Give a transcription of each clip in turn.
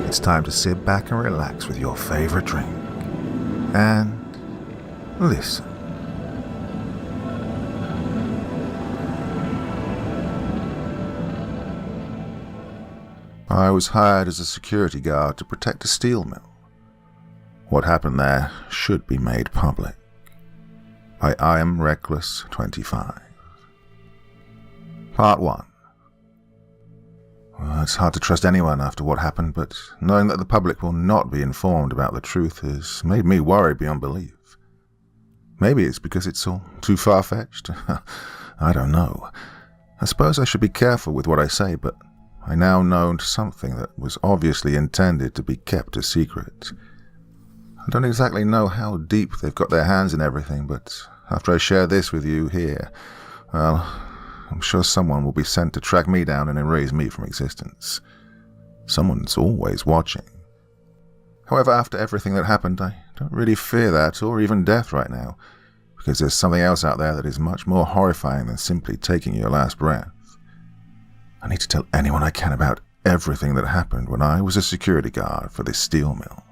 it's time to sit back and relax with your favorite drink and listen. I was hired as a security guard to protect a steel mill. What happened there should be made public. I am Reckless 25. Part 1. Well, it's hard to trust anyone after what happened, but knowing that the public will not be informed about the truth has made me worry beyond belief. Maybe it's because it's all too far-fetched. I don't know. I suppose I should be careful with what I say, but I now know something that was obviously intended to be kept a secret. I don't exactly know how deep they've got their hands in everything, but after I share this with you here, well, I'm sure someone will be sent to track me down and erase me from existence. Someone's always watching. However, after everything that happened, I don't really fear that or even death right now, because there's something else out there that is much more horrifying than simply taking your last breath. I need to tell anyone I can about everything that happened when I was a security guard for this steel mill.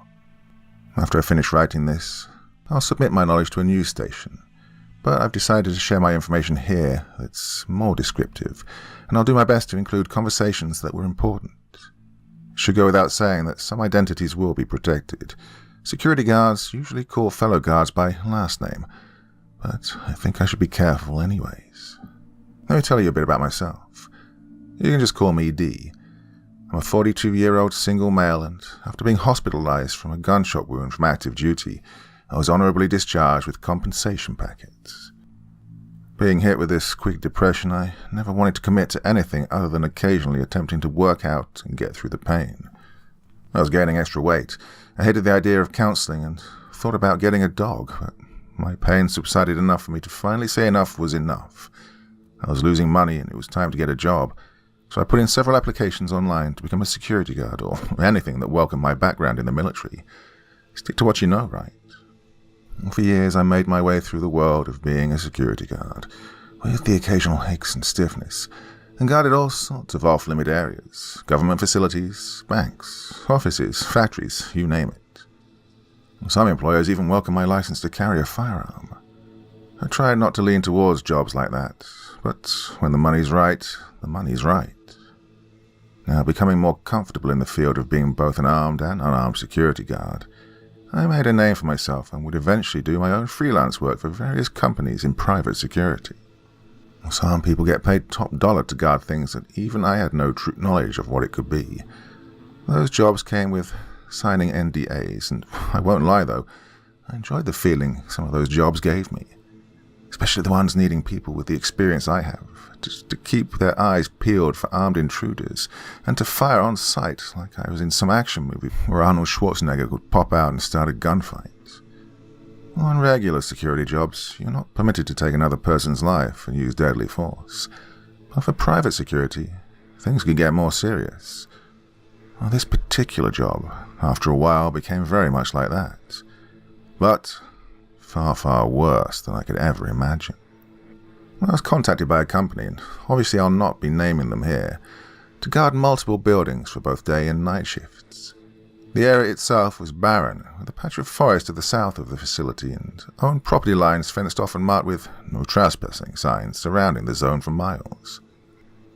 After I finish writing this, I'll submit my knowledge to a news station, but I've decided to share my information here that's more descriptive, and I'll do my best to include conversations that were important. It should go without saying that some identities will be protected. Security guards usually call fellow guards by last name, but I think I should be careful anyways. Let me tell you a bit about myself. You can just call me D. I'm a 42-year-old single male, and after being hospitalized from a gunshot wound from active duty, I was honorably discharged with compensation packets. Being hit with this quick depression, I never wanted to commit to anything other than occasionally attempting to work out and get through the pain. I was gaining extra weight. I hated the idea of counseling and thought about getting a dog, but my pain subsided enough for me to finally say enough was enough. I was losing money and it was time to get a job, so I put in several applications online to become a security guard or anything that welcomed my background in the military. Stick to what you know, right? For years, I made my way through the world of being a security guard, with the occasional aches and stiffness, and guarded all sorts of off-limit areas, government facilities, banks, offices, factories, you name it. Some employers even welcomed my license to carry a firearm. I tried not to lean towards jobs like that, but when the money's right, the money's right. Now, becoming more comfortable in the field of being both an armed and unarmed security guard, I made a name for myself and would eventually do my own freelance work for various companies in private security. Some people get paid top dollar to guard things that even I had no true knowledge of what it could be. Those jobs came with signing NDAs, and I won't lie though, I enjoyed the feeling some of those jobs gave me. Especially the ones needing people with the experience I have, just to keep their eyes peeled for armed intruders, and to fire on sight like I was in some action movie where Arnold Schwarzenegger could pop out and start a gunfight. On regular security jobs, you're not permitted to take another person's life and use deadly force. But for private security, things can get more serious. Well, this particular job, after a while, became very much like that. But far, far worse than I could ever imagine. I was contacted by a company, and obviously I'll not be naming them here, to guard multiple buildings for both day and night shifts. The area itself was barren, with a patch of forest to the south of the facility and own property lines fenced off and marked with no trespassing signs surrounding the zone for miles.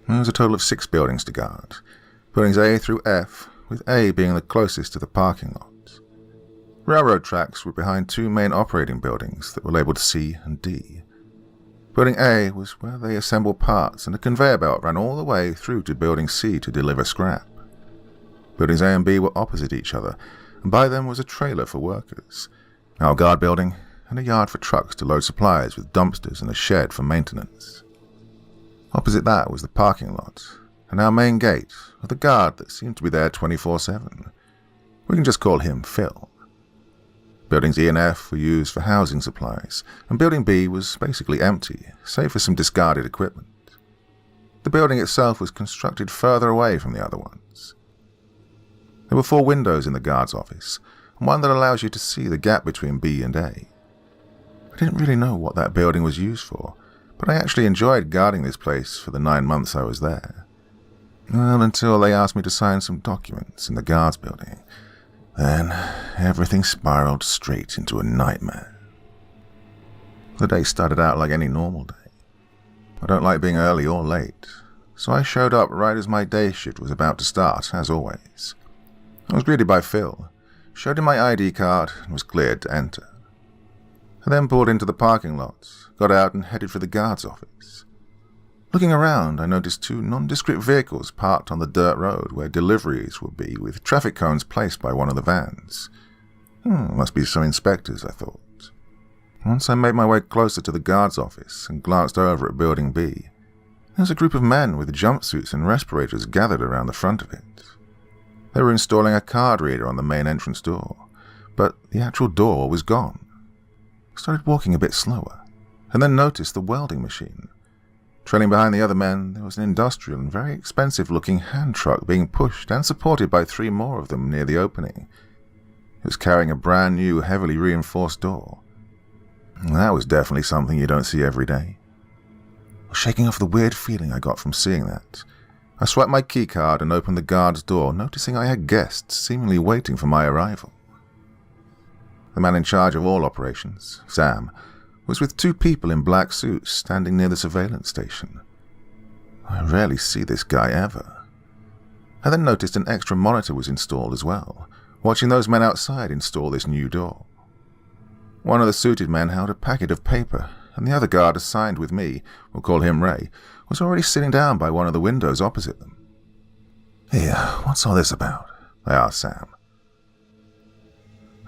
There was a total of 6 buildings to guard, buildings A through F, with A being the closest to the parking lot. Railroad tracks were behind 2 main operating buildings that were labeled C and D. Building A was where they assembled parts, and a conveyor belt ran all the way through to Building C to deliver scrap. Buildings A and B were opposite each other, and by them was a trailer for workers, our guard building, and a yard for trucks to load supplies with dumpsters and a shed for maintenance. Opposite that was the parking lot, and our main gate, with a guard that seemed to be there 24/7. We can just call him Phil. Buildings E and F were used for housing supplies, and Building B was basically empty, save for some discarded equipment. The building itself was constructed further away from the other ones. There were 4 windows in the guard's office, and one that allows you to see the gap between B and A. I didn't really know what that building was used for, but I actually enjoyed guarding this place for the 9 months I was there. Well, until they asked me to sign some documents in the guards building. Then everything spiraled straight into a nightmare. The day started out like any normal day. I don't like being early or late, so I showed up right as my day shift was about to start, as always. I was greeted by Phil, showed him my ID card, and was cleared to enter. I then pulled into the parking lot, got out and headed for the guard's office. Looking around, I noticed two nondescript vehicles parked on the dirt road where deliveries would be, with traffic cones placed by one of the vans. Must be some inspectors, I thought. Once I made my way closer to the guard's office and glanced over at Building B, there was a group of men with jumpsuits and respirators gathered around the front of it. They were installing a card reader on the main entrance door, but the actual door was gone. I started walking a bit slower, and then noticed the welding machine. Trailing behind the other men, there was an industrial and very expensive-looking hand truck being pushed and supported by 3 more of them near the opening. It was carrying a brand new, heavily reinforced door. That was definitely something you don't see every day. Shaking off the weird feeling I got from seeing that, I swiped my keycard and opened the guard's door, noticing I had guests seemingly waiting for my arrival. The man in charge of all operations, Sam, was with 2 people in black suits standing near the surveillance station. I rarely see this guy ever. I then noticed an extra monitor was installed as well, watching those men outside install this new door. One of the suited men held a packet of paper, and the other guard assigned with me, we'll call him Ray, was already sitting down by one of the windows opposite them. "Hey, what's all this about?" I asked Sam.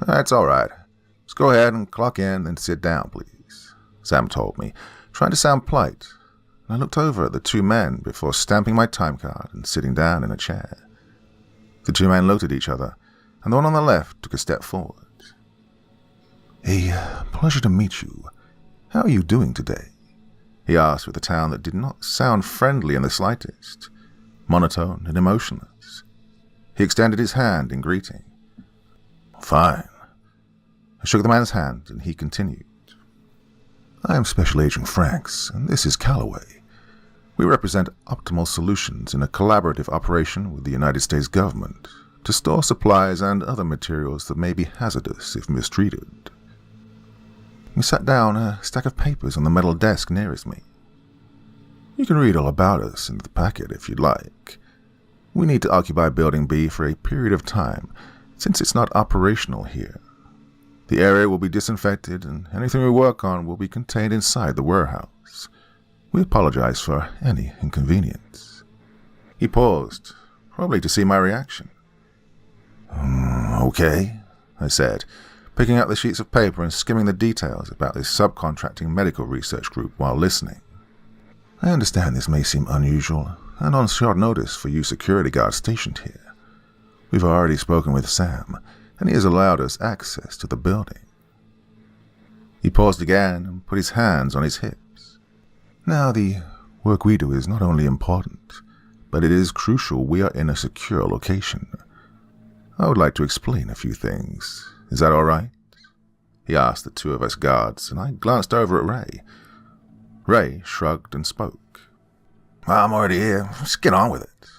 "That's all right. Just go ahead and clock in and sit down, please," Sam told me, trying to sound polite. I looked over at the 2 men before stamping my time card and sitting down in a chair. The 2 men looked at each other, and the one on the left took a step forward. "A pleasure to meet you. How are you doing today?" he asked with a tone that did not sound friendly in the slightest, monotone and emotionless. He extended his hand in greeting. "Fine." I shook the man's hand, and he continued. "I am Special Agent Franks, and this is Calloway. We represent Optimal Solutions in a collaborative operation with the United States government to store supplies and other materials that may be hazardous if mistreated." He sat down a stack of papers on the metal desk nearest me. "You can read all about us in the packet if you'd like. We need to occupy Building B for a period of time, since it's not operational here. The area will be disinfected, and anything we work on will be contained inside the warehouse. We apologize for any inconvenience." He paused, probably to see my reaction. "Okay," I said, picking up the sheets of paper and skimming the details about this subcontracting medical research group while listening. "I understand this may seem unusual and on short notice for you security guards stationed here. We've already spoken with Sam, and he has allowed us access to the building." He paused again and put his hands on his hips. "Now, the work we do is not only important, but it is crucial we are in a secure location. I would like to explain a few things. Is that all right?" he asked the 2 of us guards, and I glanced over at Ray. Ray shrugged and spoke. "I'm already here. Just get on with it."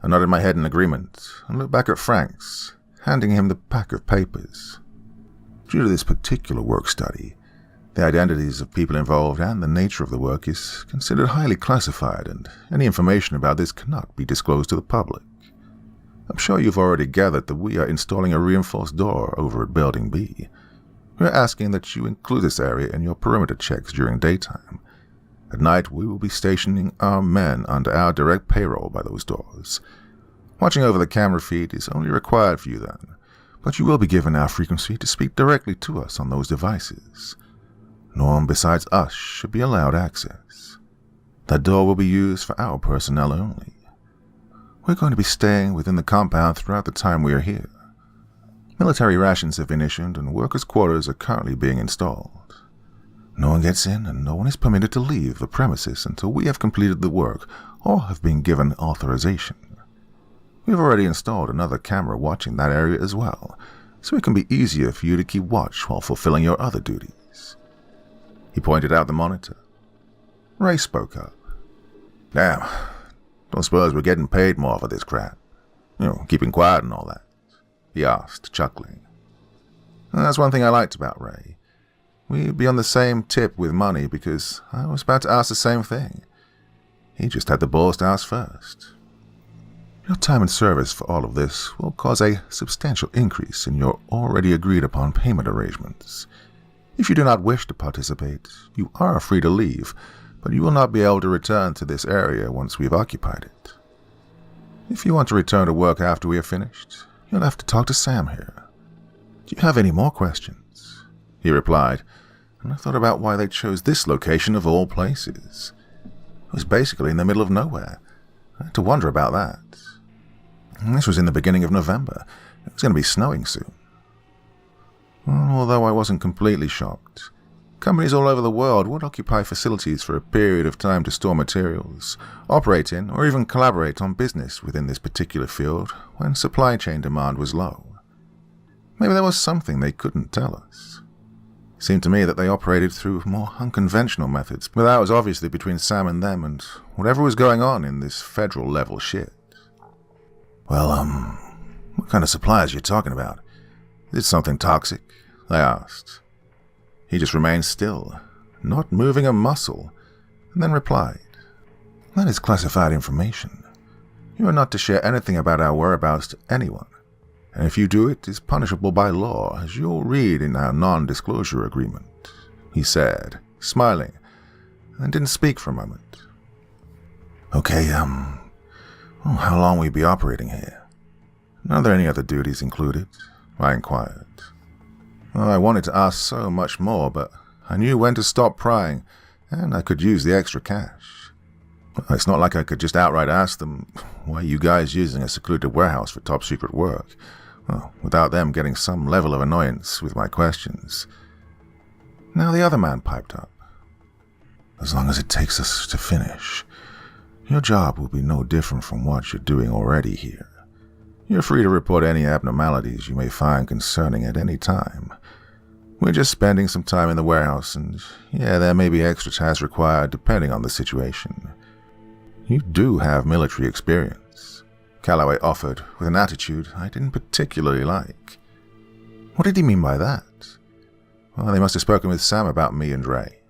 I nodded my head in agreement and looked back at Franks, handing him the pack of papers. Due to this particular work study, the identities of people involved and the nature of the work is considered highly classified, and any information about this cannot be disclosed to the public. I'm sure you've already gathered that we are installing a reinforced door over at Building B. We're asking that you include this area in your perimeter checks during daytime. At night, we will be stationing our men under our direct payroll by those doors. Watching over the camera feed is only required for you then, but you will be given our frequency to speak directly to us on those devices. No one besides us should be allowed access. That door will be used for our personnel only. We're going to be staying within the compound throughout the time we are here. Military rations have been issued and workers' quarters are currently being installed. No one gets in and no one is permitted to leave the premises until we have completed the work or have been given authorization. We've already installed another camera watching that area as well, so it can be easier for you to keep watch while fulfilling your other duties." He pointed out the monitor. Ray spoke up. "Damn, Don't suppose we're getting paid more for this crap? Keeping quiet and all that," he asked, chuckling. That's one thing I liked about Ray. We'd be on the same tip with money because I was about to ask the same thing. He just had the balls to ask first. "Your time and service for all of this will cause a substantial increase in your already agreed upon payment arrangements. If you do not wish to participate, you are free to leave, but you will not be able to return to this area once we've occupied it. If you want to return to work after we are finished, you'll have to talk to Sam here. Do you have any more questions?" He replied, and I thought about why they chose this location of all places. It was basically in the middle of nowhere. I had to wonder about that. And this was in the beginning of November. It was going to be snowing soon. Although I wasn't completely shocked. Companies all over the world would occupy facilities for a period of time to store materials, operate in, or even collaborate on business within this particular field when supply chain demand was low. Maybe there was something they couldn't tell us. It seemed to me that they operated through more unconventional methods, but that was obviously between Sam and them and whatever was going on in this federal-level shit. "Well, what kind of supplies are you talking about? Is it something toxic?" I asked. He just remained still, not moving a muscle, and then replied, "That is classified information. You are not to share anything about our whereabouts to anyone, and if you do, it is punishable by law, as you'll read in our non-disclosure agreement," he said, smiling, and didn't speak for a moment. "Okay, how long will you be operating here? Are there any other duties included?" I inquired. I wanted to ask so much more, but I knew when to stop prying, and I could use the extra cash. It's not like I could just outright ask them, "Why are you guys using a secluded warehouse for top-secret work?" Without them getting some level of annoyance with my questions. Now the other man piped up. "As long as it takes us to finish, your job will be no different from what you're doing already here. You're free to report any abnormalities you may find concerning at any time. We're just spending some time in the warehouse, and there may be extra tasks required depending on the situation. You do have military experience," Calloway offered with an attitude I didn't particularly like. What did he mean by that? Well, they must have spoken with Sam about me and Ray.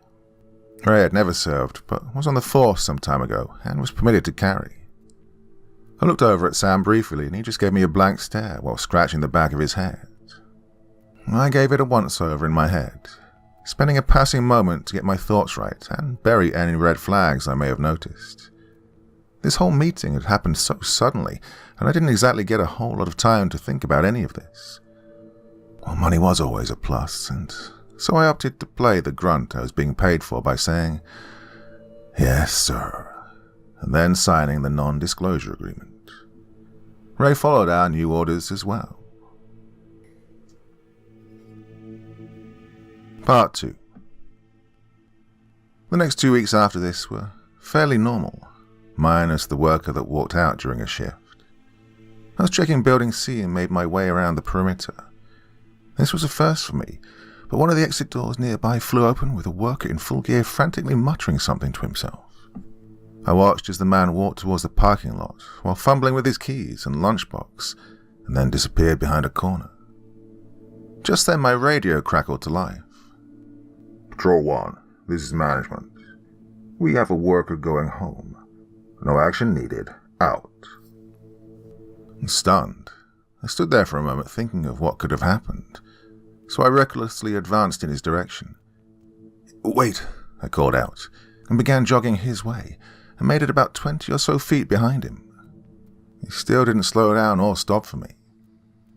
Ray had never served, but was on the force some time ago and was permitted to carry. I looked over at Sam briefly, and he just gave me a blank stare while scratching the back of his head. I gave it a once-over in my head, spending a passing moment to get my thoughts right and bury any red flags I may have noticed. This whole meeting had happened so suddenly, and I didn't exactly get a whole lot of time to think about any of this. Well, money was always a plus, and so I opted to play the grunt I was being paid for by saying, "Yes, sir," and then signing the non-disclosure agreement. Ray followed our new orders as well. Part 2. The next 2 weeks after this were fairly normal, minus the worker that walked out during a shift. I was checking Building C and made my way around the perimeter. This was a first for me, but one of the exit doors nearby flew open with a worker in full gear frantically muttering something to himself. I watched as the man walked towards the parking lot while fumbling with his keys and lunchbox, and then disappeared behind a corner. Just then my radio crackled to life. "Patrol 1, this is management. We have a worker going home. No action needed. Out." Stunned, I stood there for a moment thinking of what could have happened, so I recklessly advanced in his direction. "Wait," I called out, and began jogging his way, and made it about 20 or so feet behind him. He still didn't slow down or stop for me.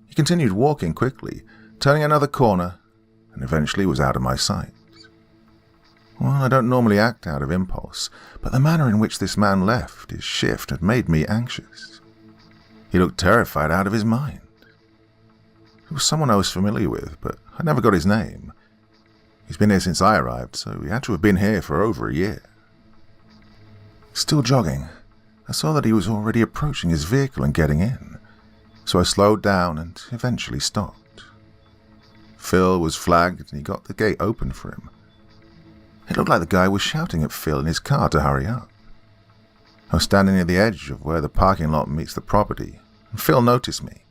He continued walking quickly, turning another corner, and eventually was out of my sight. Well, I don't normally act out of impulse, but the manner in which this man left his shift had made me anxious. He looked terrified out of his mind. It was someone I was familiar with, but I never got his name. He's been here since I arrived, so he had to have been here for over a year. Still jogging, I saw that he was already approaching his vehicle and getting in, so I slowed down and eventually stopped. Phil was flagged and he got the gate open for him. It looked like the guy was shouting at Phil in his car to hurry up. I was standing near the edge of where the parking lot meets the property, and Phil noticed me.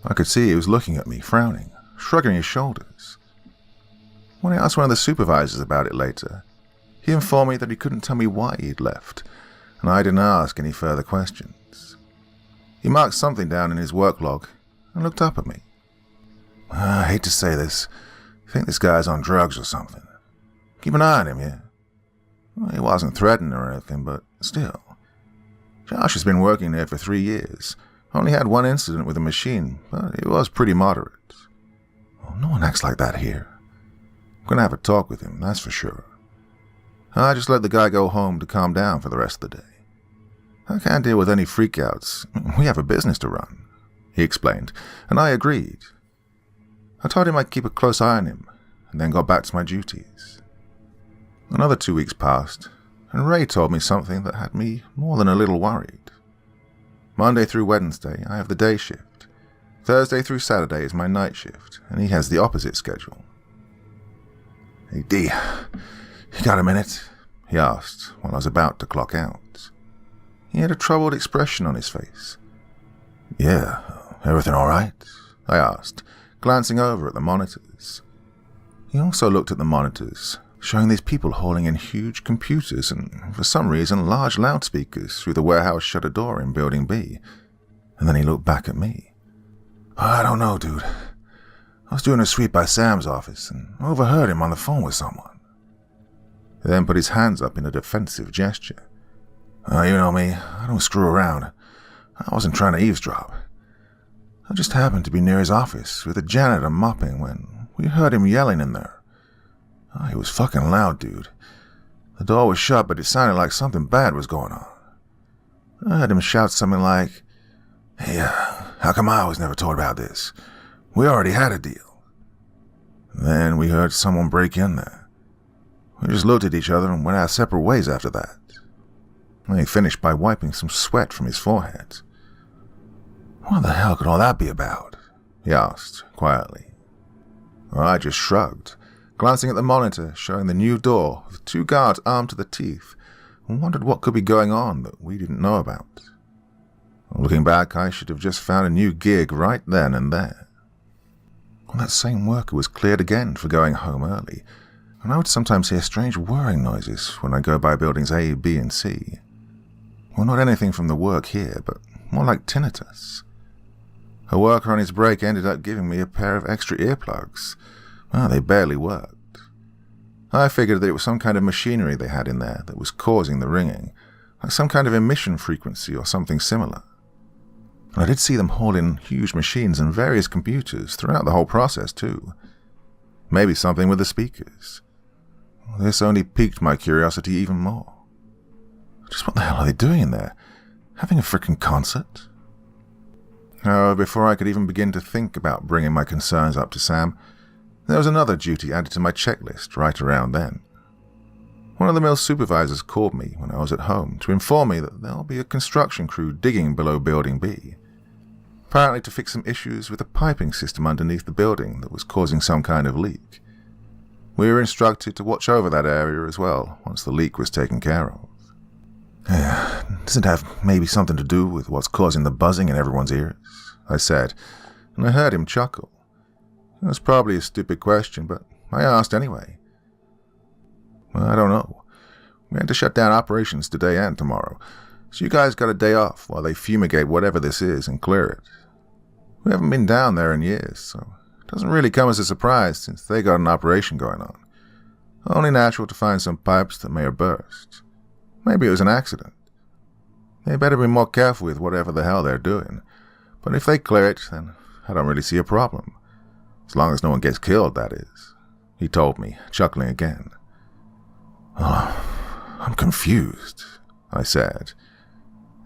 I could see he was looking at me, frowning, shrugging his shoulders. When I asked one of the supervisors about it later, he informed me that he couldn't tell me why he'd left, and I didn't ask any further questions. He marked something down in his work log and looked up at me. I hate to say this, I think this guy's on drugs or something. Keep an eye on him, yeah? Well, he wasn't threatened or anything, but still. Josh has been working there for 3 years. Only had one incident with a machine, but it was pretty moderate. Well, no one acts like that here. I'm going to have a talk with him, that's for sure. I just let the guy go home to calm down for the rest of the day. I can't deal with any freakouts. We have a business to run, he explained, and I agreed. I told him I'd keep a close eye on him, and then got back to my duties. Another 2 weeks passed, and Ray told me something that had me more than a little worried. Monday through Wednesday, I have the day shift. Thursday through Saturday is my night shift, and he has the opposite schedule. Hey, D, you got a minute? He asked while I was about to clock out. He had a troubled expression on his face. Yeah, everything all right? I asked, glancing over at the monitors. He also looked at the monitors, showing these people hauling in huge computers and, for some reason, large loudspeakers through the warehouse shutter door in Building B. And then he looked back at me. I don't know, dude. I was doing a sweep by Sam's office and overheard him on the phone with someone. He then put his hands up in a defensive gesture. You know me, I don't screw around. I wasn't trying to eavesdrop. I just happened to be near his office with the janitor mopping when we heard him yelling in there. He was fucking loud, dude. The door was shut, but it sounded like something bad was going on. I heard him shout something like, Hey, how come I was never told about this? We already had a deal. Then we heard someone break in there. We just looked at each other and went our separate ways after that. And he finished by wiping some sweat from his forehead. What the hell could all that be about? He asked, quietly. Well, I just shrugged, glancing at the monitor showing the new door with 2 guards armed to the teeth, and wondered what could be going on that we didn't know about. Looking back, I should have just found a new gig right then and there. Well, that same worker was cleared again for going home early, and I would sometimes hear strange whirring noises when I go by buildings A, B, and C. Well, not anything from the work here, but more like tinnitus. A worker on his break ended up giving me a pair of extra earplugs. Well, they barely worked. I figured that it was some kind of machinery they had in there that was causing the ringing, like some kind of emission frequency or something similar. And I did see them haul in huge machines and various computers throughout the whole process, too. Maybe something with the speakers. This only piqued my curiosity even more. Just what the hell are they doing in there? Having a frickin' concert? Oh, before I could even begin to think about bringing my concerns up to Sam, there was another duty added to my checklist right around then. One of the mill supervisors called me when I was at home to inform me that there'll be a construction crew digging below Building B, apparently to fix some issues with the piping system underneath the building that was causing some kind of leak. We were instructed to watch over that area as well once the leak was taken care of. Does it have maybe something to do with what's causing the buzzing in everyone's ears? I said, and I heard him chuckle. It was probably a stupid question, but I asked anyway. Well, I don't know. We had to shut down operations today and tomorrow, so you guys got a day off while they fumigate whatever this is and clear it. We haven't been down there in years, so it doesn't really come as a surprise since they got an operation going on. Only natural to find some pipes that may have burst. Maybe it was an accident. They better be more careful with whatever the hell they're doing, but if they clear it, then I don't really see a problem. As long as no one gets killed, that is, he told me, chuckling again. Oh, I'm confused, I said.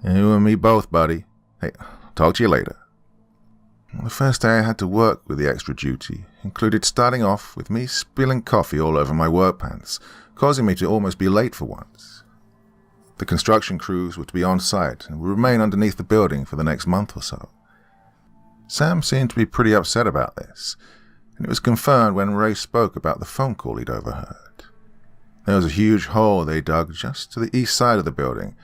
You and me both, buddy. Hey, talk to you later. The first day I had to work with the extra duty included starting off with me spilling coffee all over my work pants, causing me to almost be late for once. The construction crews were to be on site and would remain underneath the building for the next month or so. Sam seemed to be pretty upset about this, and it was confirmed when Ray spoke about the phone call he'd overheard. There was a huge hole they dug just to the east side of the building,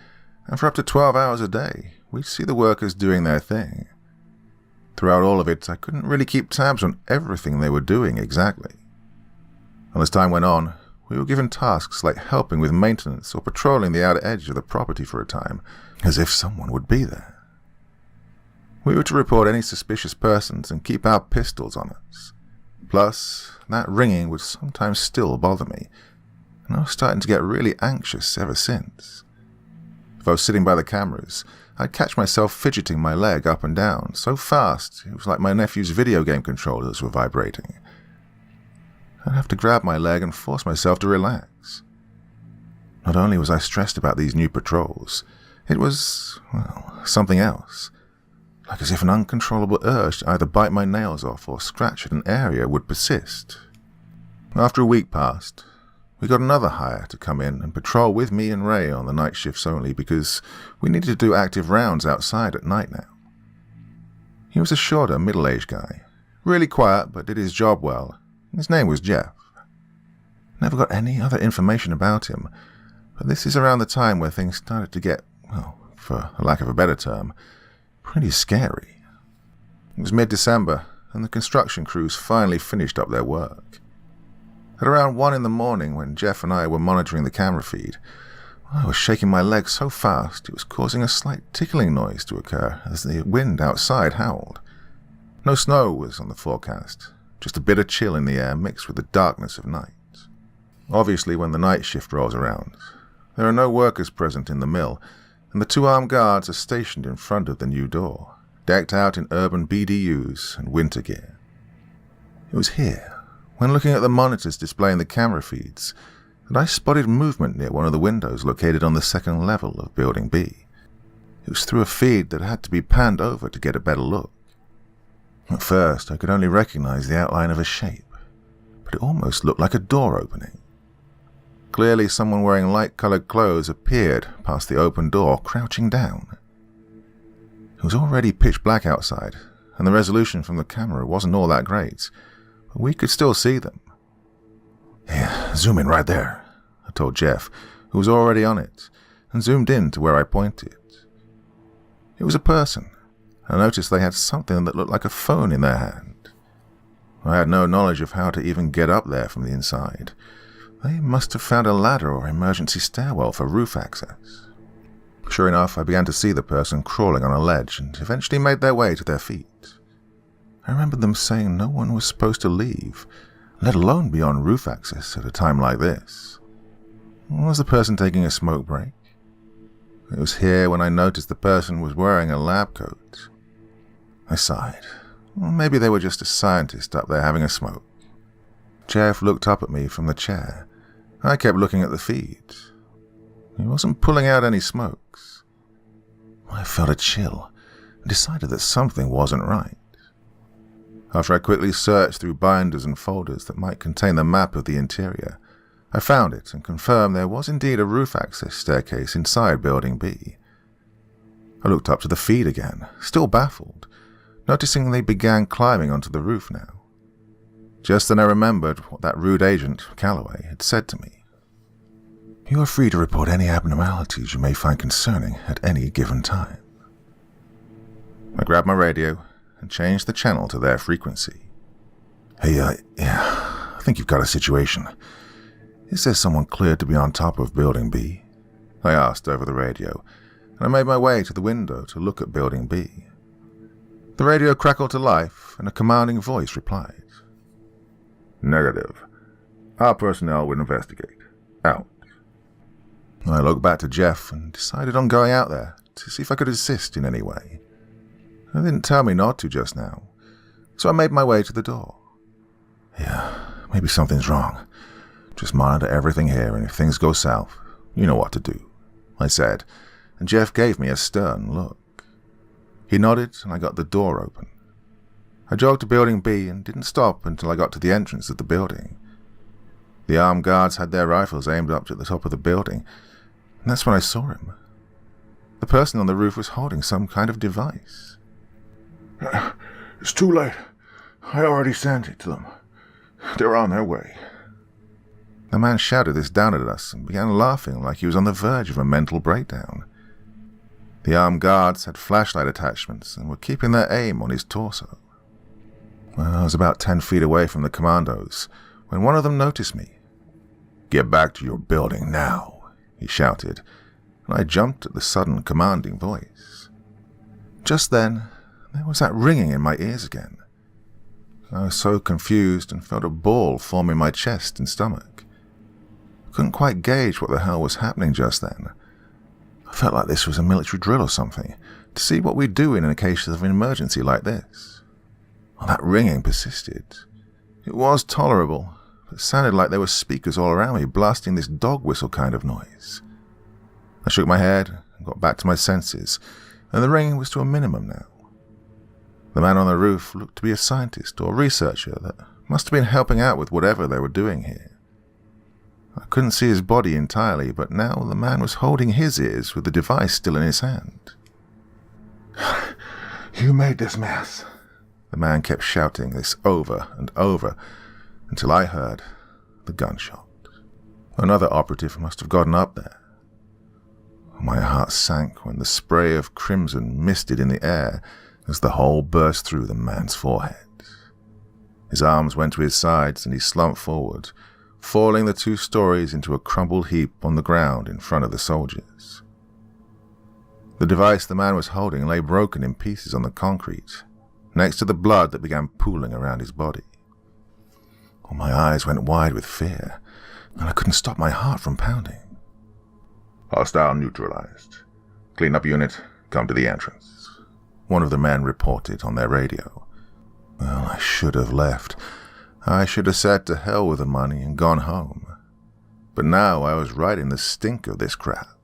and for up to 12 hours a day, we'd see the workers doing their thing. Throughout all of it, I couldn't really keep tabs on everything they were doing exactly. And as time went on, we were given tasks like helping with maintenance or patrolling the outer edge of the property for a time, as if someone would be there. We were to report any suspicious persons and keep our pistols on us. Plus, that ringing would sometimes still bother me, and I was starting to get really anxious ever since. If I was sitting by the cameras, I'd catch myself fidgeting my leg up and down so fast it was like my nephew's video game controllers were vibrating. I'd have to grab my leg and force myself to relax. Not only was I stressed about these new patrols, it was, well, something else. Like as if an uncontrollable urge to either bite my nails off or scratch at an area would persist. After a week passed, we got another hire to come in and patrol with me and Ray on the night shifts only because we needed to do active rounds outside at night now. He was a shorter, middle-aged guy, really quiet but did his job well. His name was Jeff. Never got any other information about him, but this is around the time where things started to get, well, for lack of a better term, pretty scary. It was mid-December, and the construction crews finally finished up their work. At around 1 in the morning, when Jeff and I were monitoring the camera feed, I was shaking my leg so fast it was causing a slight tickling noise to occur as the wind outside howled. No snow was on the forecast, just a bit of chill in the air mixed with the darkness of night. Obviously, when the night shift rolls around, there are no workers present in the mill, and the 2 armed guards are stationed in front of the new door, decked out in urban BDUs and winter gear. It was here, when looking at the monitors displaying the camera feeds, that I spotted movement near one of the windows located on the 2nd level of Building B. It was through a feed that had to be panned over to get a better look. At first, I could only recognize the outline of a shape, but it almost looked like a door opening. Clearly, someone wearing light-colored clothes appeared past the open door, crouching down. It was already pitch black outside, and the resolution from the camera wasn't all that great, but we could still see them. "Yeah, zoom in right there," I told Jeff, who was already on it, and zoomed in to where I pointed. It was a person. I noticed they had something that looked like a phone in their hand. I had no knowledge of how to even get up there from the inside. They must have found a ladder or emergency stairwell for roof access. Sure enough, I began to see the person crawling on a ledge and eventually made their way to their feet. I remembered them saying no one was supposed to leave, let alone be on roof access at a time like this. Was the person taking a smoke break? It was here when I noticed the person was wearing a lab coat. I sighed. Well, maybe they were just a scientist up there having a smoke. Jeff looked up at me from the chair. I kept looking at the feed. He wasn't pulling out any smokes. I felt a chill and decided that something wasn't right. After I quickly searched through binders and folders that might contain the map of the interior, I found it and confirmed there was indeed a roof access staircase inside Building B. I looked up to the feed again, still baffled, noticing they began climbing onto the roof now. Just then I remembered what that rude agent, Calloway, had said to me. "You are free to report any abnormalities you may find concerning at any given time." I grabbed my radio and changed the channel to their frequency. "Hey, I think you've got a situation. Is there someone cleared to be on top of Building B?" I asked over the radio, and I made my way to the window to look at Building B. The radio crackled to life, and a commanding voice replied. "Negative. Our personnel will investigate. Out." I looked back to Jeff and decided on going out there to see if I could assist in any way. They didn't tell me not to just now, so I made my way to the door. "Yeah, maybe something's wrong. Just monitor everything here, and if things go south, you know what to do," I said, and Jeff gave me a stern look. He nodded, and I got the door open. I jogged to Building B and didn't stop until I got to the entrance of the building. The armed guards had their rifles aimed up at the top of the building, and that's when I saw him. The person on the roof was holding some kind of device. "It's too late. I already sent it to them. They're on their way." The man shouted this down at us and began laughing like he was on the verge of a mental breakdown. The armed guards had flashlight attachments and were keeping their aim on his torso. Well, I was about 10 feet away from the commandos when one of them noticed me. "Get back to your building now," he shouted, and I jumped at the sudden commanding voice. Just then, there was that ringing in my ears again. I was so confused and felt a ball form in my chest and stomach. I couldn't quite gauge what the hell was happening just then. I felt like this was a military drill or something, to see what we'd do in a case of an emergency like this. Well, that ringing persisted. It was tolerable, but it sounded like there were speakers all around me blasting this dog whistle kind of noise. I shook my head and got back to my senses, and the ringing was to a minimum now. The man on the roof looked to be a scientist or researcher that must have been helping out with whatever they were doing here. I couldn't see his body entirely, but now the man was holding his ears with the device still in his hand. "You made this mess." The man kept shouting this over and over until I heard the gunshot. Another operative must have gotten up there. My heart sank when the spray of crimson misted in the air as the hole burst through the man's forehead. His arms went to his sides and he slumped forward, falling the 2 stories into a crumbled heap on the ground in front of the soldiers. The device the man was holding lay broken in pieces on the concrete, next to the blood that began pooling around his body. My eyes went wide with fear, and I couldn't stop my heart from pounding. "Hostile neutralized. Cleanup unit, come to the entrance," one of the men reported on their radio. Well, I should have left. I should have said to hell with the money and gone home. But now I was right in the stink of this crap.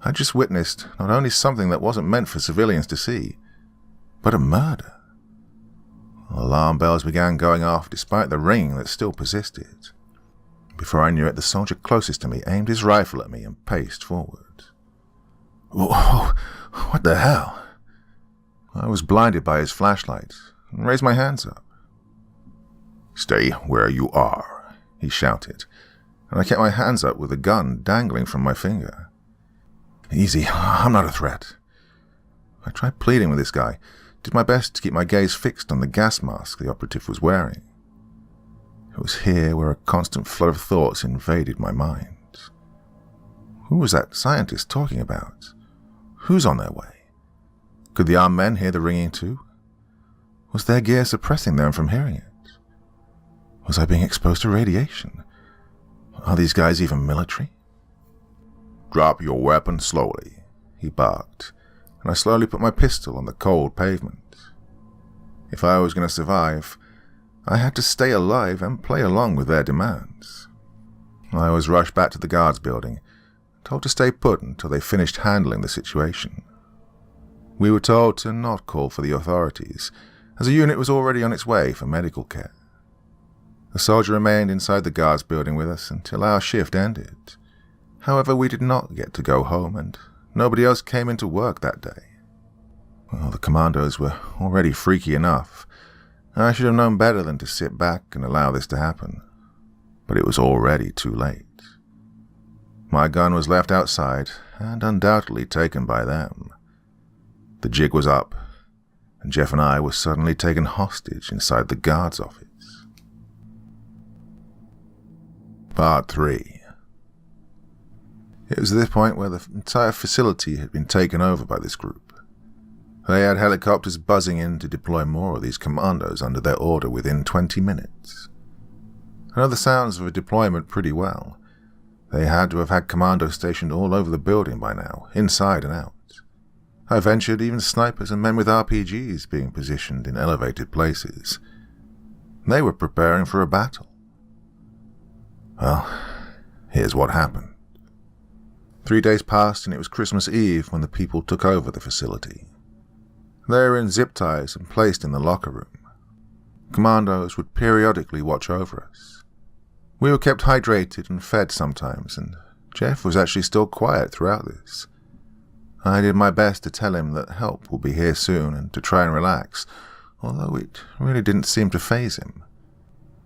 I just witnessed not only something that wasn't meant for civilians to see, but a murder. Alarm bells began going off despite the ringing that still persisted. Before I knew it, the soldier closest to me aimed his rifle at me and paced forward. "Whoa, what the hell?" I was blinded by his flashlight and raised my hands up. "Stay where you are," he shouted, and I kept my hands up with the gun dangling from my finger. "Easy, I'm not a threat." I tried pleading with this guy, did my best to keep my gaze fixed on the gas mask the operative was wearing. It was here where a constant flood of thoughts invaded my mind. Who was that scientist talking about? Who's on their way? Could the armed men hear the ringing too? Was their gear suppressing them from hearing it? Was I being exposed to radiation? Are these guys even military? "Drop your weapon slowly," he barked, and I slowly put my pistol on the cold pavement. If I was going to survive, I had to stay alive and play along with their demands. I was rushed back to the guards building, told to stay put until they finished handling the situation. We were told to not call for the authorities, as a unit was already on its way for medical care. The soldier remained inside the guards building with us until our shift ended. However, we did not get to go home, and nobody else came into work that day. Well, the commandos were already freaky enough. I should have known better than to sit back and allow this to happen. But it was already too late. My gun was left outside, and undoubtedly taken by them. The jig was up, and Jeff and I were suddenly taken hostage inside the guard's office. Part 3. It was at this point where the entire facility had been taken over by this group. They had helicopters buzzing in to deploy more of these commandos under their order within 20 minutes. I know the sounds of a deployment pretty well. They had to have had commandos stationed all over the building by now, inside and out. I ventured even snipers and men with RPGs being positioned in elevated places. They were preparing for a battle. Well, here's what happened. 3 days passed and it was Christmas Eve when the people took over the facility. They were in zip ties and placed in the locker room. Commandos would periodically watch over us. We were kept hydrated and fed sometimes, and Jeff was actually still quiet throughout this. I did my best to tell him that help will be here soon and to try and relax, although it really didn't seem to faze him.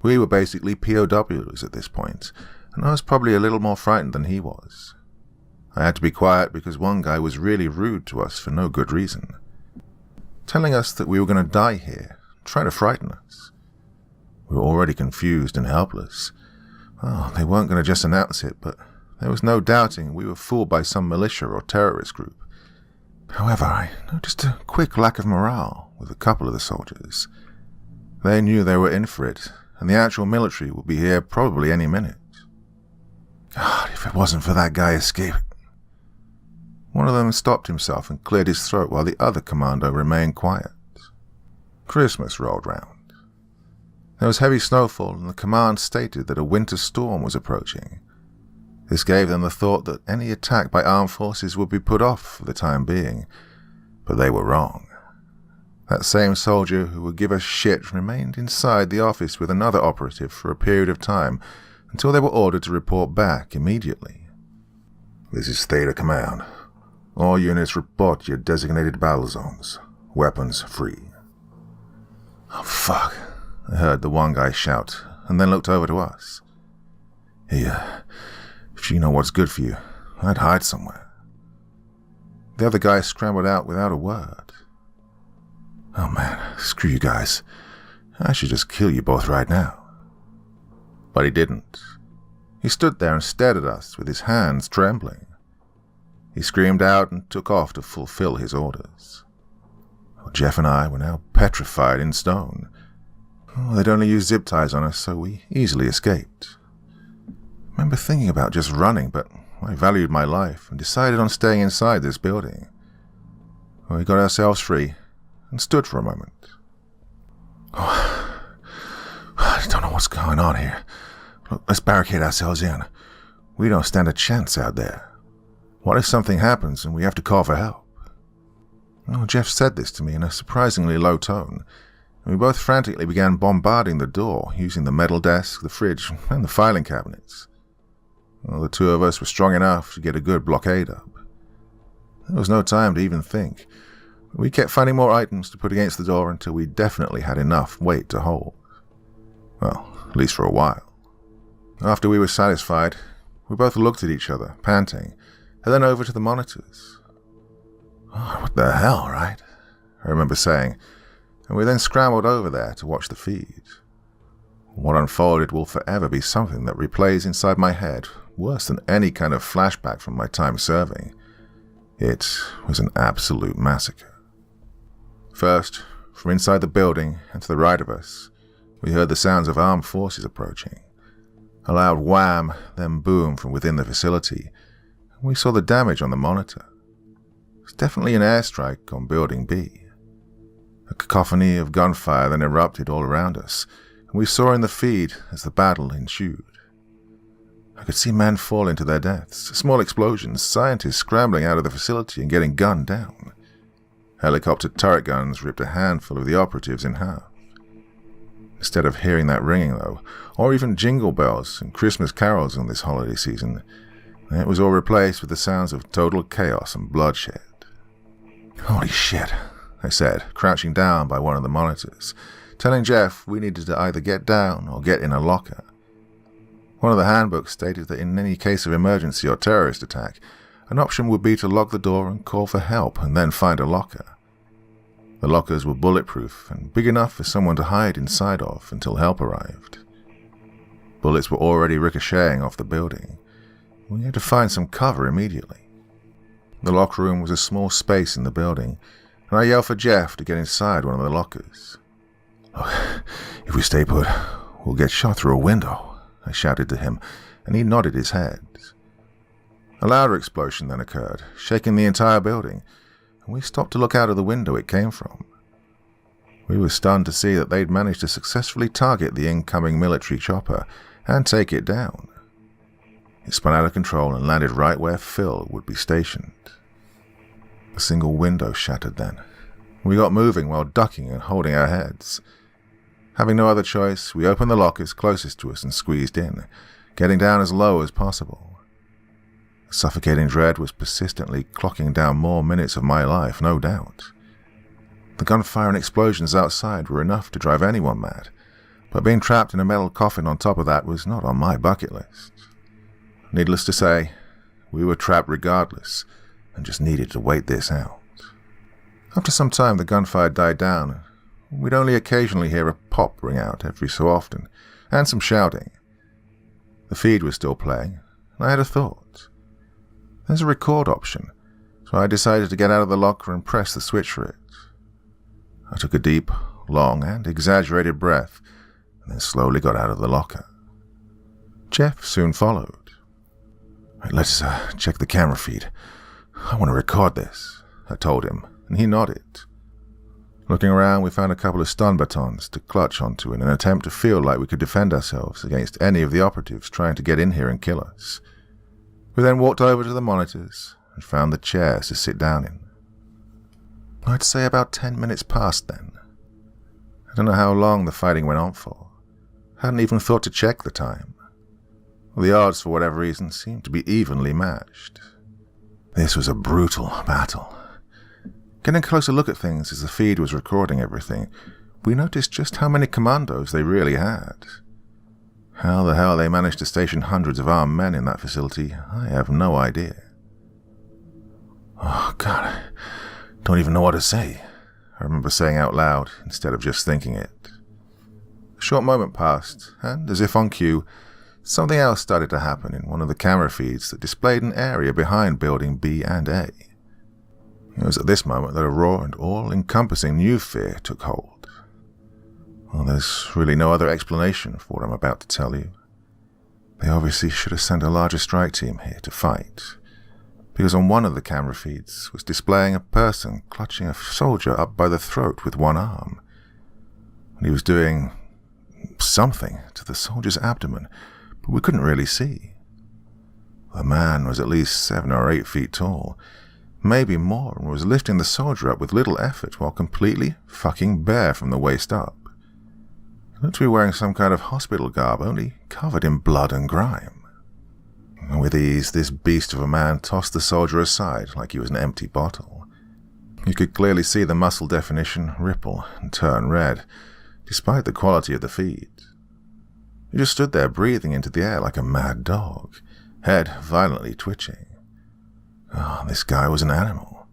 We were basically POWs at this point, and I was probably a little more frightened than he was. I had to be quiet because one guy was really rude to us for no good reason, telling us that we were going to die here, trying to frighten us. We were already confused and helpless. Oh, they weren't going to just announce it, but there was no doubting we were fooled by some militia or terrorist group. However, I noticed a quick lack of morale with a couple of the soldiers. They knew they were in for it, and the actual military would be here probably any minute. God, if it wasn't for that guy escaping. One of them stopped himself and cleared his throat while the other commando remained quiet. Christmas rolled round. There was heavy snowfall, and the command stated that a winter storm was approaching. This gave them the thought that any attack by armed forces would be put off for the time being, but they were wrong. That same soldier who would give us shit remained inside the office with another operative for a period of time until they were ordered to report back immediately. This is Theta Command. All units report to your designated battle zones. Weapons free. Oh, fuck, I heard the one guy shout, and then looked over to us. If you know what's good for you, I'd hide somewhere. The other guy scrambled out without a word. Oh man, screw you guys. I should just kill you both right now. But he didn't. He stood there and stared at us with his hands trembling. He screamed out and took off to fulfill his orders. Jeff and I were now petrified in stone. They'd only used zip ties on us, so we easily escaped. I remember thinking about just running, but I valued my life and decided on staying inside this building. We got ourselves free and stood for a moment. Oh, I don't know what's going on here. Look, let's barricade ourselves in. We don't stand a chance out there. What if something happens and we have to call for help? Well, Jeff said this to me in a surprisingly low tone, and we both frantically began bombarding the door using the metal desk, the fridge, and the filing cabinets. Well, the two of us were strong enough to get a good blockade up. There was no time to even think. We kept finding more items to put against the door until we definitely had enough weight to hold. Well, at least for a while. After we were satisfied, we both looked at each other, panting, and then over to the monitors. Oh, what the hell, right? I remember saying, and we then scrambled over there to watch the feed. What unfolded will forever be something that replays inside my head worse than any kind of flashback from my time serving. It was an absolute massacre. First, from inside the building and to the right of us, we heard the sounds of armed forces approaching. A loud wham, then boom from within the facility, and we saw the damage on the monitor. It was definitely an airstrike on Building B. A cacophony of gunfire then erupted all around us, and we saw in the feed as the battle ensued. I could see men fall into their deaths, small explosions, scientists scrambling out of the facility and getting gunned down. Helicopter turret guns ripped a handful of the operatives in half. Instead of hearing that ringing, though, or even jingle bells and Christmas carols on this holiday season, it was all replaced with the sounds of total chaos and bloodshed. Holy shit, I said, crouching down by one of the monitors, telling Jeff we needed to either get down or get in a locker. One of the handbooks stated that in any case of emergency or terrorist attack, an option would be to lock the door and call for help and then find a locker. The lockers were bulletproof and big enough for someone to hide inside of until help arrived. Bullets were already ricocheting off the building. We had to find some cover immediately. The locker room was a small space in the building, and I yelled for Jeff to get inside one of the lockers. Oh, if we stay put, we'll get shot through a window, I shouted to him, and he nodded his head. A louder explosion then occurred, shaking the entire building, and we stopped to look out of the window it came from. We were stunned to see that they'd managed to successfully target the incoming military chopper and take it down. It spun out of control and landed right where Phil would be stationed. A single window shattered then. We got moving while ducking and holding our heads. Having no other choice, we opened the lockers closest to us and squeezed in, getting down as low as possible. The suffocating dread was persistently clocking down more minutes of my life, no doubt. The gunfire and explosions outside were enough to drive anyone mad, but being trapped in a metal coffin on top of that was not on my bucket list. Needless to say, We were trapped regardless, and just needed to wait this out. After some time, the gunfire died down. We'd only occasionally hear a pop ring out every so often, and some shouting. The feed was still playing, and I had a thought. There's a record option, so I decided to get out of the locker and press the switch for it. I took a deep, long, and exaggerated breath, and then slowly got out of the locker. Jeff soon followed. "Right, let's check the camera feed. I want to record this," I told him, and he nodded. Looking around, we found a couple of stun batons to clutch onto in an attempt to feel like we could defend ourselves against any of the operatives trying to get in here and kill us. We then walked over to the monitors and found the chairs to sit down in. I'd say about 10 minutes passed then. I don't know how long the fighting went on for. I hadn't even thought to check the time. The odds, for whatever reason, seemed to be evenly matched. This was a brutal battle. Getting a closer look at things as the feed was recording everything, we noticed just how many commandos they really had. How the hell they managed to station hundreds of armed men in that facility, I have no idea. "Oh, God, I don't even know what to say," I remember saying out loud instead of just thinking it. A short moment passed, and, as if on cue, something else started to happen in one of the camera feeds that displayed an area behind building B and A. It was at this moment that a raw and all-encompassing new fear took hold. Well, there's really no other explanation for what I'm about to tell you. They obviously should have sent a larger strike team here to fight, because on one of the camera feeds was displaying a person clutching a soldier up by the throat with one arm. And he was doing something to the soldier's abdomen, but we couldn't really see. The man was at least 7 or 8 feet tall, maybe more, and was lifting the soldier up with little effort while completely fucking bare from the waist up. He looked to be wearing some kind of hospital garb, only covered in blood and grime. And with ease, this beast of a man tossed the soldier aside like he was an empty bottle. You could clearly see the muscle definition ripple and turn red, despite the quality of the feed. He just stood there breathing into the air like a mad dog, head violently twitching. Oh, this guy was an animal.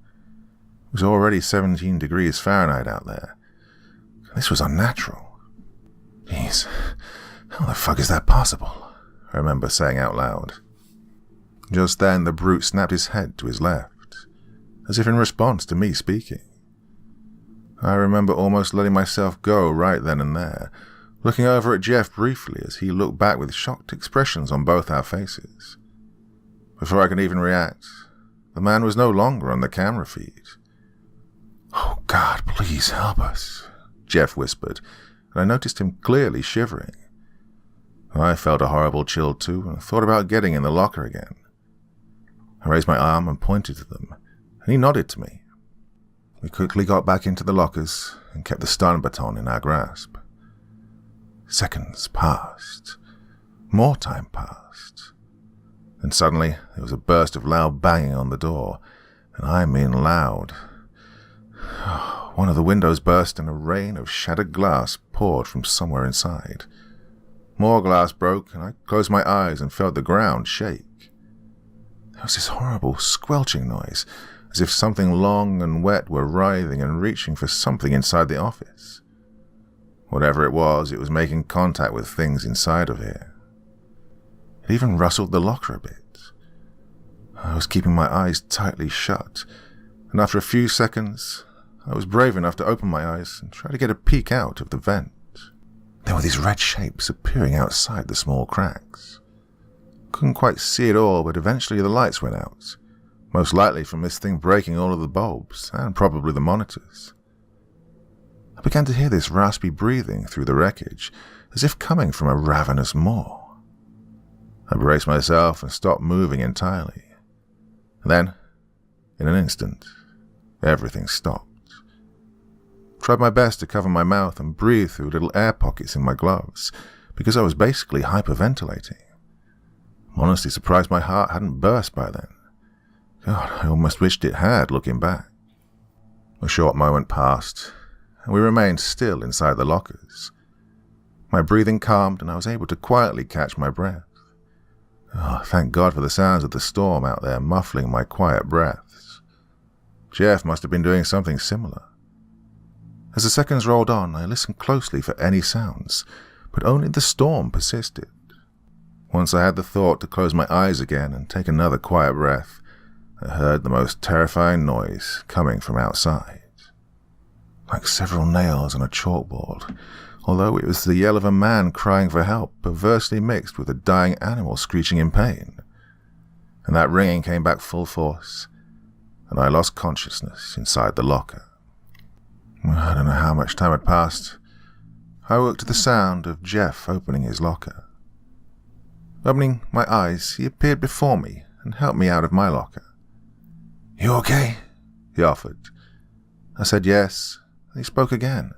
It was already 17 degrees Fahrenheit out there. This was unnatural. Jeez, how the fuck is that possible? I remember saying out loud. Just then, the brute snapped his head to his left, as if in response to me speaking. I remember almost letting myself go right then and there, looking over at Jeff briefly as he looked back with shocked expressions on both our faces. Before I could even react, the man was no longer on the camera feed. "Oh, God, please help us," Jeff whispered, and I noticed him clearly shivering. I felt a horrible chill too and thought about getting in the locker again. I raised my arm and pointed to them, and he nodded to me. We quickly got back into the lockers and kept the stun baton in our grasp. Seconds passed. More time passed. Then suddenly there was a burst of loud banging on the door, and I mean loud. One of the windows burst and a rain of shattered glass poured from somewhere inside. More glass broke, and I closed my eyes and felt the ground shake. There was this horrible squelching noise, as if something long and wet were writhing and reaching for something inside the office. Whatever it was making contact with things inside of here. It even rustled the locker a bit. I was keeping my eyes tightly shut, and after a few seconds, I was brave enough to open my eyes and try to get a peek out of the vent. There were these red shapes appearing outside the small cracks. Couldn't quite see it all, but eventually the lights went out, most likely from this thing breaking all of the bulbs, and probably the monitors. I began to hear this raspy breathing through the wreckage, as if coming from a ravenous maw. I braced myself and stopped moving entirely. And then, in an instant, everything stopped. I tried my best to cover my mouth and breathe through little air pockets in my gloves, because I was basically hyperventilating. I'm honestly surprised my heart hadn't burst by then. God, I almost wished it had, looking back. A short moment passed, and we remained still inside the lockers. My breathing calmed, and I was able to quietly catch my breath. Oh, thank God for the sounds of the storm out there muffling my quiet breaths. Jeff must have been doing something similar. As the seconds rolled on, I listened closely for any sounds, but only the storm persisted. Once I had the thought to close my eyes again and take another quiet breath, I heard the most terrifying noise coming from outside. Like several nails on a chalkboard, although it was the yell of a man crying for help, perversely mixed with a dying animal screeching in pain. And that ringing came back full force, and I lost consciousness inside the locker. I don't know how much time had passed. I woke to the sound of Jeff opening his locker. Opening my eyes, he appeared before me and helped me out of my locker. "You okay?" he offered. I said yes, and he spoke again.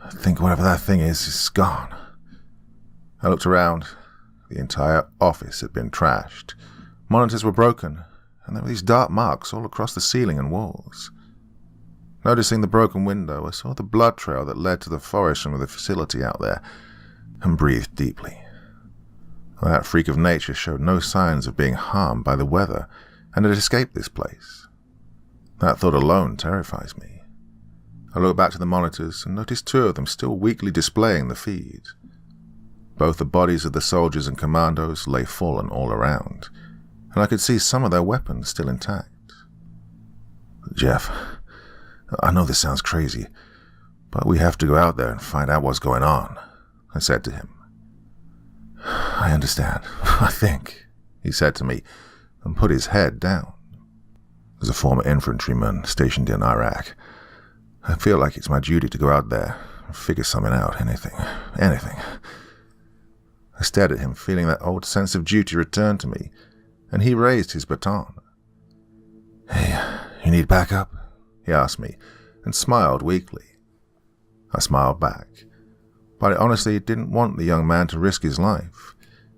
"I think whatever that thing is gone." I looked around. The entire office had been trashed. Monitors were broken, and there were these dark marks all across the ceiling and walls. Noticing the broken window, I saw the blood trail that led to the forest from the facility out there, and breathed deeply. That freak of nature showed no signs of being harmed by the weather, and had escaped this place. That thought alone terrifies me. I looked back to the monitors and noticed two of them still weakly displaying the feed. Both the bodies of the soldiers and commandos lay fallen all around, and I could see some of their weapons still intact. "Jeff, I know this sounds crazy, but we have to go out there and find out what's going on," I said to him. "I understand, I think," he said to me, and put his head down. As a former infantryman stationed in Iraq, I feel like it's my duty to go out there and figure something out, anything. I stared at him, feeling that old sense of duty return to me, and he raised his baton. "Hey, you need backup?" he asked me, and smiled weakly. I smiled back, but I honestly didn't want the young man to risk his life,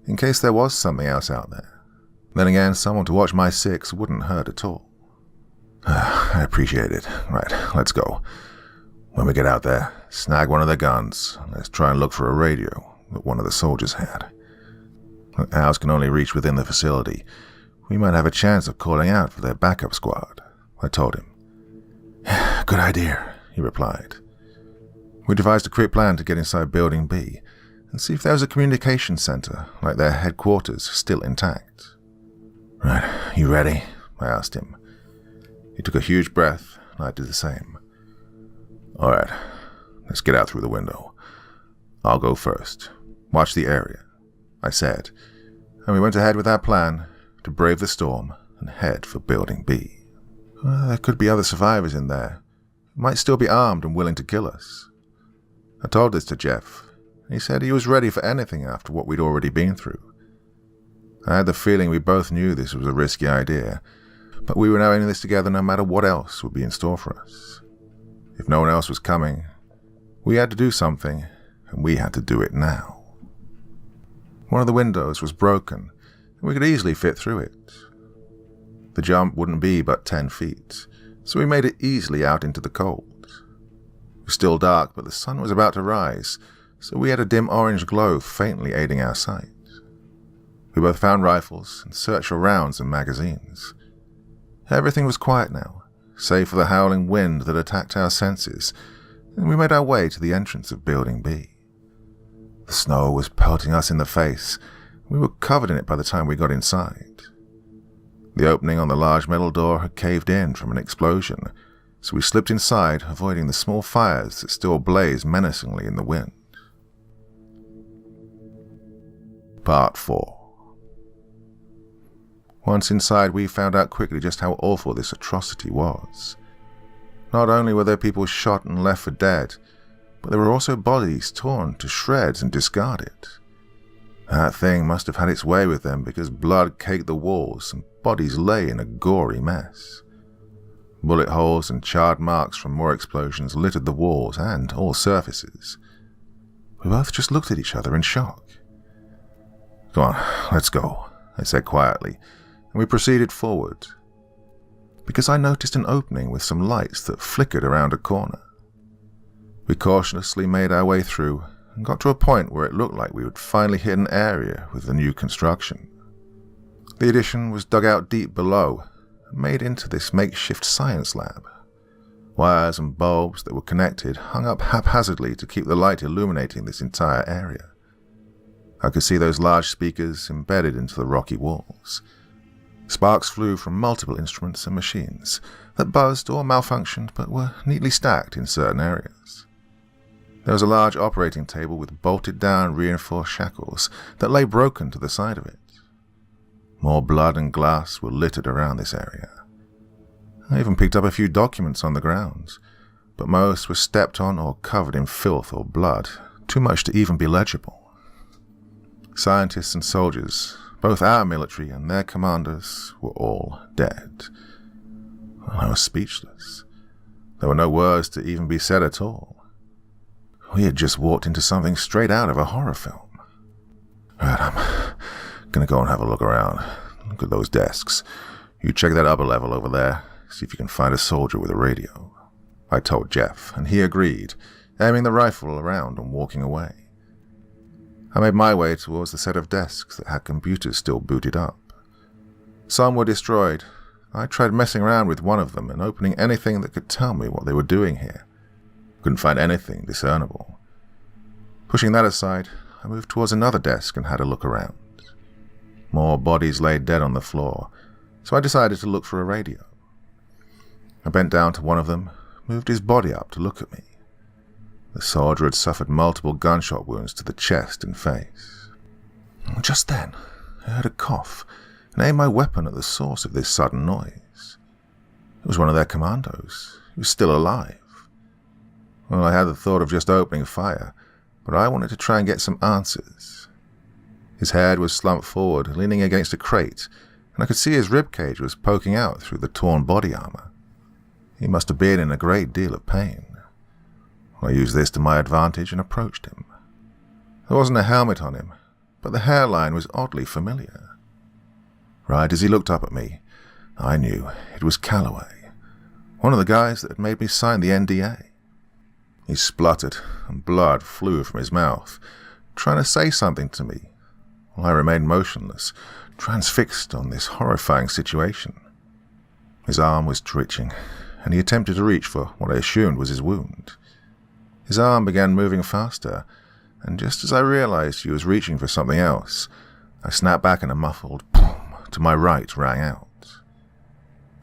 in case there was something else out there. Then again, someone to watch my six wouldn't hurt at all. "I appreciate it. Right, let's go. When we get out there, snag one of their guns. Let's try and look for a radio that one of the soldiers had. Ours can only reach within the facility. We might have a chance of calling out for their backup squad," I told him. "Good idea," he replied. We devised a quick plan to get inside Building B and see if there was a communication center, like their headquarters, still intact. "Right, you ready?" I asked him. He took a huge breath, and I did the same. "All right, let's get out through the window. I'll go first. Watch the area," I said, and we went ahead with our plan to brave the storm and head for Building B. There could be other survivors in there, who might still be armed and willing to kill us. I told this to Jeff, and he said he was ready for anything after what we'd already been through. I had the feeling we both knew this was a risky idea, but we were now in this together no matter what else would be in store for us. If no one else was coming, we had to do something, and we had to do it now. One of the windows was broken, and we could easily fit through it. The jump wouldn't be but 10 feet, so we made it easily out into the cold. It was still dark, but the sun was about to rise, so we had a dim orange glow faintly aiding our sight. We both found rifles and searched for rounds and magazines. Everything was quiet now, save for the howling wind that attacked our senses, and we made our way to the entrance of Building B. The snow was pelting us in the face. We were covered in it by the time we got inside. The opening on the large metal door had caved in from an explosion, so we slipped inside, avoiding the small fires that still blazed menacingly in the wind. Part 4. Once inside, we found out quickly just how awful this atrocity was. Not only were there people shot and left for dead, but there were also bodies torn to shreds and discarded. That thing must have had its way with them, because blood caked the walls and bodies lay in a gory mess. Bullet holes and charred marks from more explosions littered the walls and all surfaces. We both just looked at each other in shock. "Go on, let's go," I said quietly, and we proceeded forward, because I noticed an opening with some lights that flickered around a corner. We cautiously made our way through and got to a point where it looked like we would finally hit an area with the new construction. The addition was dug out deep below and made into this makeshift science lab. Wires and bulbs that were connected hung up haphazardly to keep the light illuminating this entire area. I could see those large speakers embedded into the rocky walls. Sparks flew from multiple instruments and machines that buzzed or malfunctioned but were neatly stacked in certain areas. There was a large operating table with bolted-down reinforced shackles that lay broken to the side of it. More blood and glass were littered around this area. I even picked up a few documents on the ground, but most were stepped on or covered in filth or blood, too much to even be legible. Scientists and soldiers, both our military and their commanders, were all dead. I was speechless. There were no words to even be said at all. We had just walked into something straight out of a horror film. Right, I'm gonna go and have a look around. Look at those desks. You check that upper level over there. See if you can find a soldier with a radio. I told Jeff, and he agreed, aiming the rifle around and walking away. I made my way towards the set of desks that had computers still booted up. Some were destroyed. I tried messing around with one of them and opening anything that could tell me what they were doing here. Couldn't find anything discernible. Pushing that aside, I moved towards another desk and had a look around. More bodies lay dead on the floor, so I decided to look for a radio. I bent down to one of them, moved his body up to look at me. The soldier had suffered multiple gunshot wounds to the chest and face. Just then, I heard a cough and aimed my weapon at the source of this sudden noise. It was one of their commandos. He was still alive. Well, I had the thought of just opening fire, but I wanted to try and get some answers. His head was slumped forward, leaning against a crate, and I could see his ribcage was poking out through the torn body armor. He must have been in a great deal of pain. I used this to my advantage and approached him. There wasn't a helmet on him, but the hairline was oddly familiar. Right as he looked up at me, I knew it was Calloway, one of the guys that had made me sign the NDA. He spluttered, and blood flew from his mouth, trying to say something to me, while I remained motionless, transfixed on this horrifying situation. His arm was twitching, and he attempted to reach for what I assumed was his wound. His arm began moving faster, and just as I realized he was reaching for something else, I snapped back and a muffled boom to my right rang out.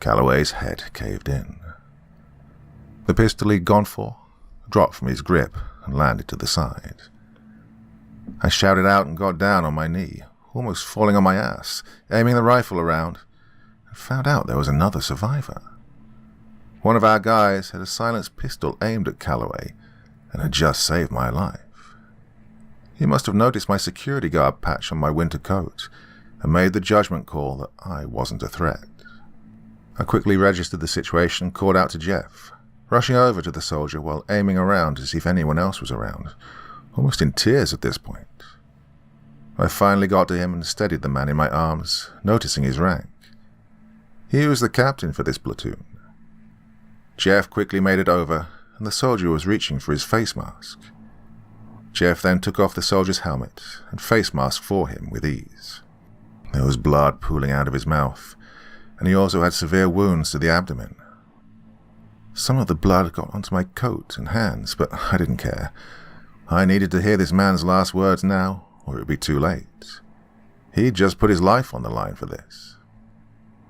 Calloway's head caved in. The pistol he'd gone for dropped from his grip and landed to the side. I shouted out and got down on my knee, almost falling on my ass, aiming the rifle around, and found out there was another survivor. One of our guys had a silenced pistol aimed at Calloway and had just saved my life. He must have noticed my security guard patch on my winter coat and made the judgment call that I wasn't a threat. I quickly registered the situation and called out to Jeff, rushing over to the soldier while aiming around to see if anyone else was around, almost in tears at this point. I finally got to him and steadied the man in my arms, noticing his rank. He was the captain for this platoon. Jeff quickly made it over, and the soldier was reaching for his face mask. Jeff then took off the soldier's helmet and face mask for him with ease. There was blood pooling out of his mouth, and he also had severe wounds to the abdomen. Some of the blood got onto my coat and hands, but I didn't care. I needed to hear this man's last words now, or it would be too late. He'd just put his life on the line for this.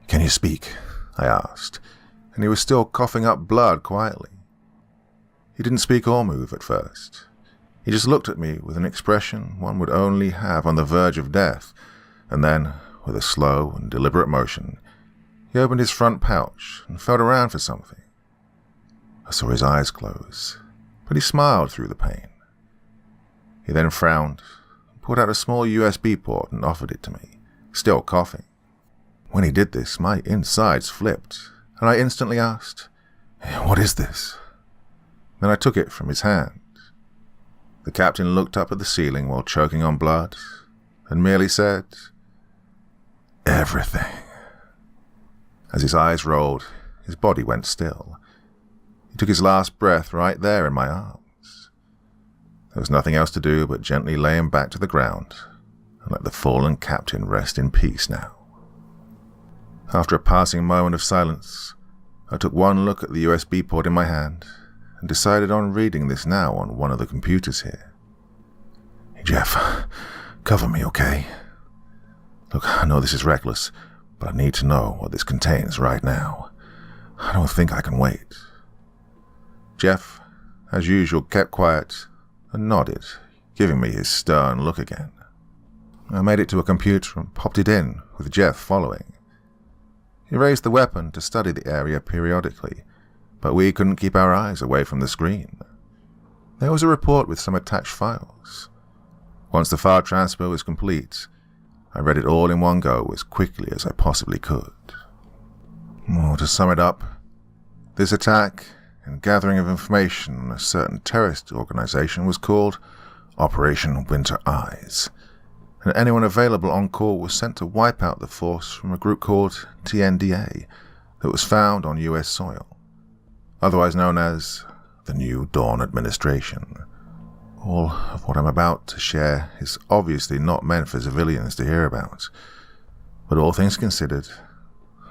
"Can you speak?" I asked, and he was still coughing up blood quietly. He didn't speak or move at first. He just looked at me with an expression one would only have on the verge of death, and then, with a slow and deliberate motion, he opened his front pouch and felt around for something. I saw his eyes close, but he smiled through the pain. He then frowned, pulled out a small USB port and offered it to me, still coughing. When he did this, my insides flipped, and I instantly asked, "What is this?" Then I took it from his hand. The captain looked up at the ceiling while choking on blood, and merely said, "Everything." As his eyes rolled, his body went still. He took his last breath right there in my arms. There was nothing else to do but gently lay him back to the ground and let the fallen captain rest in peace now. After a passing moment of silence, I took one look at the USB port in my hand and decided on reading this now on one of the computers here. "Hey Jeff, cover me, okay? Look, I know this is reckless, but I need to know what this contains right now. I don't think I can wait." Jeff, as usual, kept quiet and nodded, giving me his stern look again. I made it to a computer and popped it in, with Jeff following. He raised the weapon to study the area periodically, but we couldn't keep our eyes away from the screen. There was a report with some attached files. Once the file transfer was complete, I read it all in one go as quickly as I possibly could. To sum it up, this attack and gathering of information on a certain terrorist organization was called Operation Winter Eyes, and anyone available on call was sent to wipe out the force from a group called TNDA that was found on US soil, otherwise known as the New Dawn Administration. All of what I'm about to share is obviously not meant for civilians to hear about, but all things considered,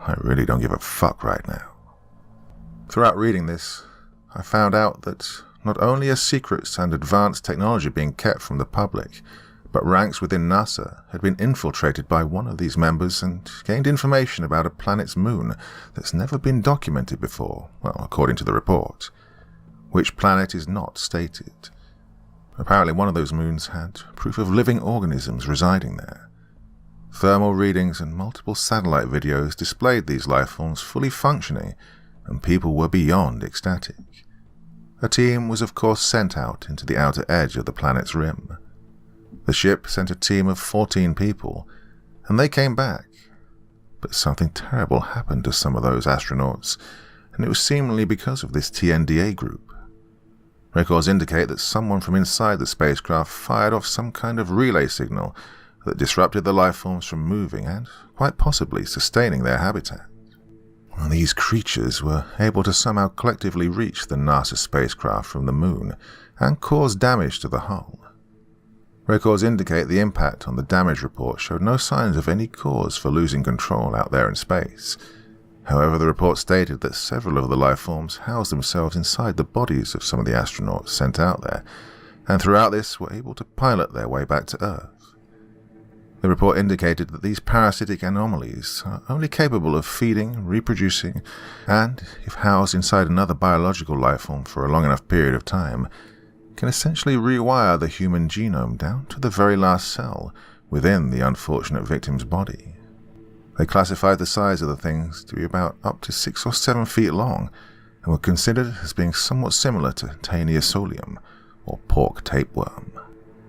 I really don't give a fuck right now. Throughout reading this, I found out that not only are secrets and advanced technology being kept from the public, but ranks within NASA had been infiltrated by one of these members and gained information about a planet's moon that's never been documented before, well, according to the report. Which planet is not stated. Apparently one of those moons had proof of living organisms residing there. Thermal readings and multiple satellite videos displayed these lifeforms fully functioning, and people were beyond ecstatic. A team was of course sent out into the outer edge of the planet's rim. The ship sent a team of 14 people, and they came back. But something terrible happened to some of those astronauts, and it was seemingly because of this TNDA group. Records indicate that someone from inside the spacecraft fired off some kind of relay signal that disrupted the lifeforms from moving and, quite possibly, sustaining their habitat. These creatures were able to somehow collectively reach the NASA spacecraft from the moon and cause damage to the hull. Records indicate the impact on the damage report showed no signs of any cause for losing control out there in space. However, the report stated that several of the lifeforms housed themselves inside the bodies of some of the astronauts sent out there, and throughout this were able to pilot their way back to Earth. The report indicated that these parasitic anomalies are only capable of feeding, reproducing, and, if housed inside another biological lifeform for a long enough period of time, can essentially rewire the human genome down to the very last cell within the unfortunate victim's body. They classified the size of the things to be about up to 6 or 7 feet long, and were considered as being somewhat similar to Taniosolium, or pork tapeworm.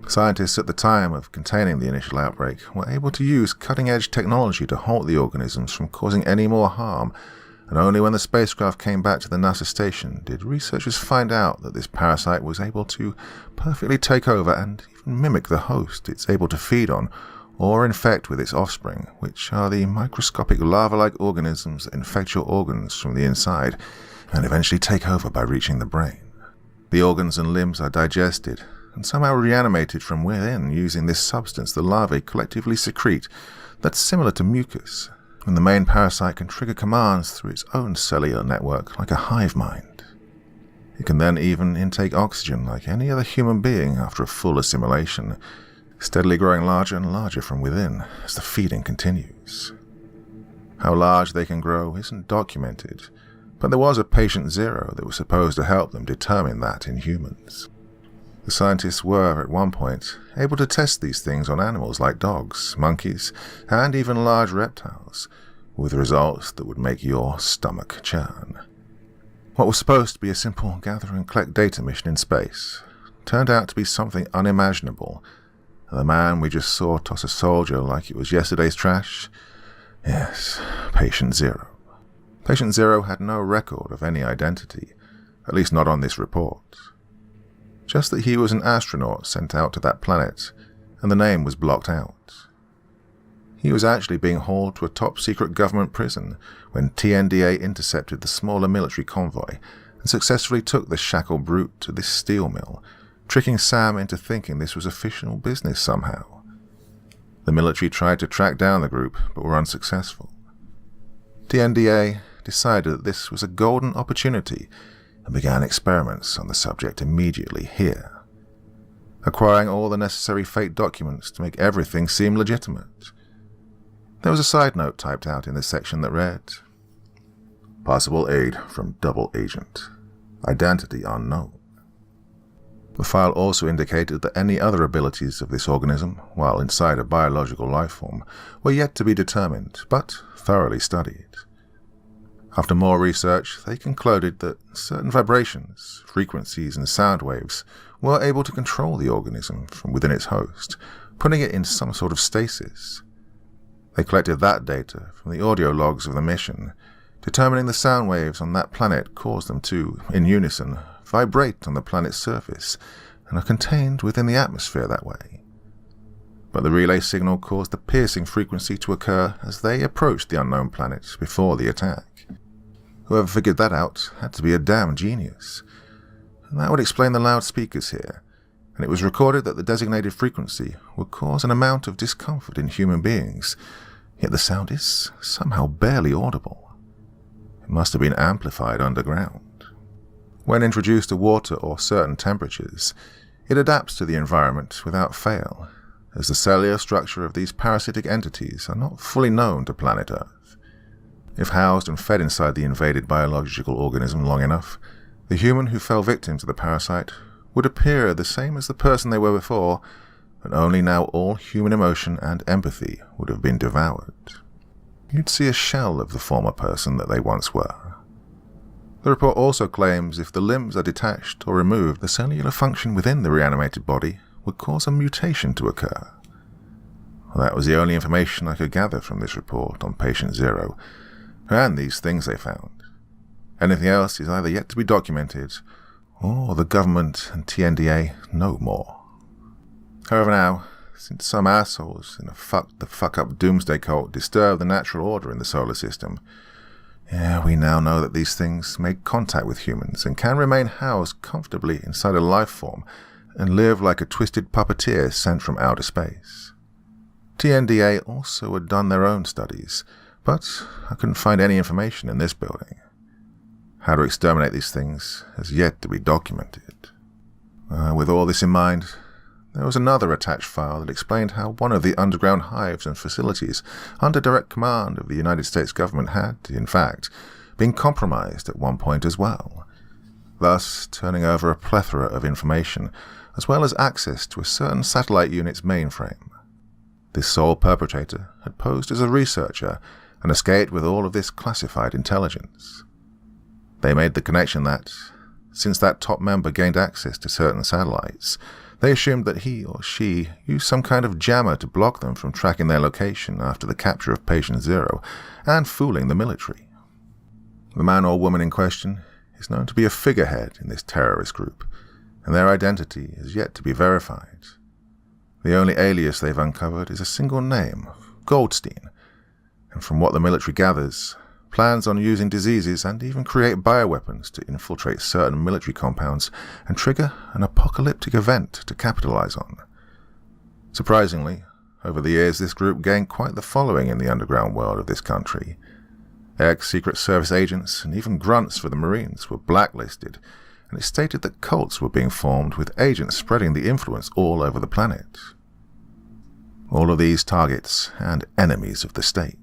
Scientists at the time of containing the initial outbreak were able to use cutting-edge technology to halt the organisms from causing any more harm, and only when the spacecraft came back to the NASA station did researchers find out that this parasite was able to perfectly take over and even mimic the host it's able to feed on or infect with its offspring, which are the microscopic larva-like organisms that infect your organs from the inside and eventually take over by reaching the brain. The organs and limbs are digested and somehow reanimated from within using this substance the larvae collectively secrete that's similar to mucus, and the main parasite can trigger commands through its own cellular network like a hive mind. It can then even intake oxygen like any other human being after a full assimilation, steadily growing larger and larger from within as the feeding continues. How large they can grow isn't documented, but there was a patient zero that was supposed to help them determine that in humans. The scientists were, at one point, able to test these things on animals like dogs, monkeys, and even large reptiles, with results that would make your stomach churn. What was supposed to be a simple gather and collect data mission in space turned out to be something unimaginable, and the man we just saw toss a soldier like it was yesterday's trash? Yes, Patient Zero. Patient Zero had no record of any identity, at least not on this report. Just that he was an astronaut sent out to that planet, and the name was blocked out. He was actually being hauled to a top-secret government prison when TNDA intercepted the smaller military convoy and successfully took the shackled brute to this steel mill, tricking Sam into thinking this was official business somehow. The military tried to track down the group, but were unsuccessful. TNDA decided that this was a golden opportunity and began experiments on the subject immediately here, acquiring all the necessary fake documents to make everything seem legitimate. There was a side note typed out in this section that read, "Possible aid from double agent. Identity unknown." The file also indicated that any other abilities of this organism, while inside a biological life form, were yet to be determined, but thoroughly studied. After more research, they concluded that certain vibrations, frequencies, and sound waves were able to control the organism from within its host, putting it in some sort of stasis. They collected that data from the audio logs of the mission, determining the sound waves on that planet caused them to, in unison, vibrate on the planet's surface and are contained within the atmosphere that way. But the relay signal caused the piercing frequency to occur as they approached the unknown planet before the attack. Whoever figured that out had to be a damn genius. And that would explain the loudspeakers here, and it was recorded that the designated frequency would cause an amount of discomfort in human beings, yet the sound is somehow barely audible. It must have been amplified underground. When introduced to water or certain temperatures, it adapts to the environment without fail, as the cellular structure of these parasitic entities are not fully known to planet Earth. If housed and fed inside the invaded biological organism long enough, the human who fell victim to the parasite would appear the same as the person they were before, but only now all human emotion and empathy would have been devoured. You'd see a shell of the former person that they once were. The report also claims if the limbs are detached or removed, the cellular function within the reanimated body would cause a mutation to occur. Well, that was the only information I could gather from this report on Patient Zero, and these things they found. Anything else is either yet to be documented, or the government and TNDA know more. However now, since some assholes in a fuck-up doomsday cult disturb the natural order in the solar system, we now know that these things make contact with humans and can remain housed comfortably inside a life form and live like a twisted puppeteer sent from outer space. TNDA also had done their own studies, but I couldn't find any information in this building. How to exterminate these things has yet to be documented. With all this in mind, there was another attached file that explained how one of the underground hives and facilities under direct command of the United States government had, in fact, been compromised at one point as well, thus turning over a plethora of information, as well as access to a certain satellite unit's mainframe. This sole perpetrator had posed as a researcher and escaped with all of this classified intelligence. They made the connection that, since that top member gained access to certain satellites, they assumed that he or she used some kind of jammer to block them from tracking their location after the capture of Patient Zero and fooling the military. The man or woman in question is known to be a figurehead in this terrorist group, and their identity is yet to be verified. The only alias they've uncovered is a single name, Goldstein, and from what the military gathers, plans on using diseases and even create bioweapons to infiltrate certain military compounds and trigger an apocalyptic event to capitalize on. Surprisingly, over the years this group gained quite the following in the underground world of this country. Ex-Secret Service agents and even grunts for the Marines were blacklisted, and it stated that cults were being formed with agents spreading the influence all over the planet. All of these targets and enemies of the state.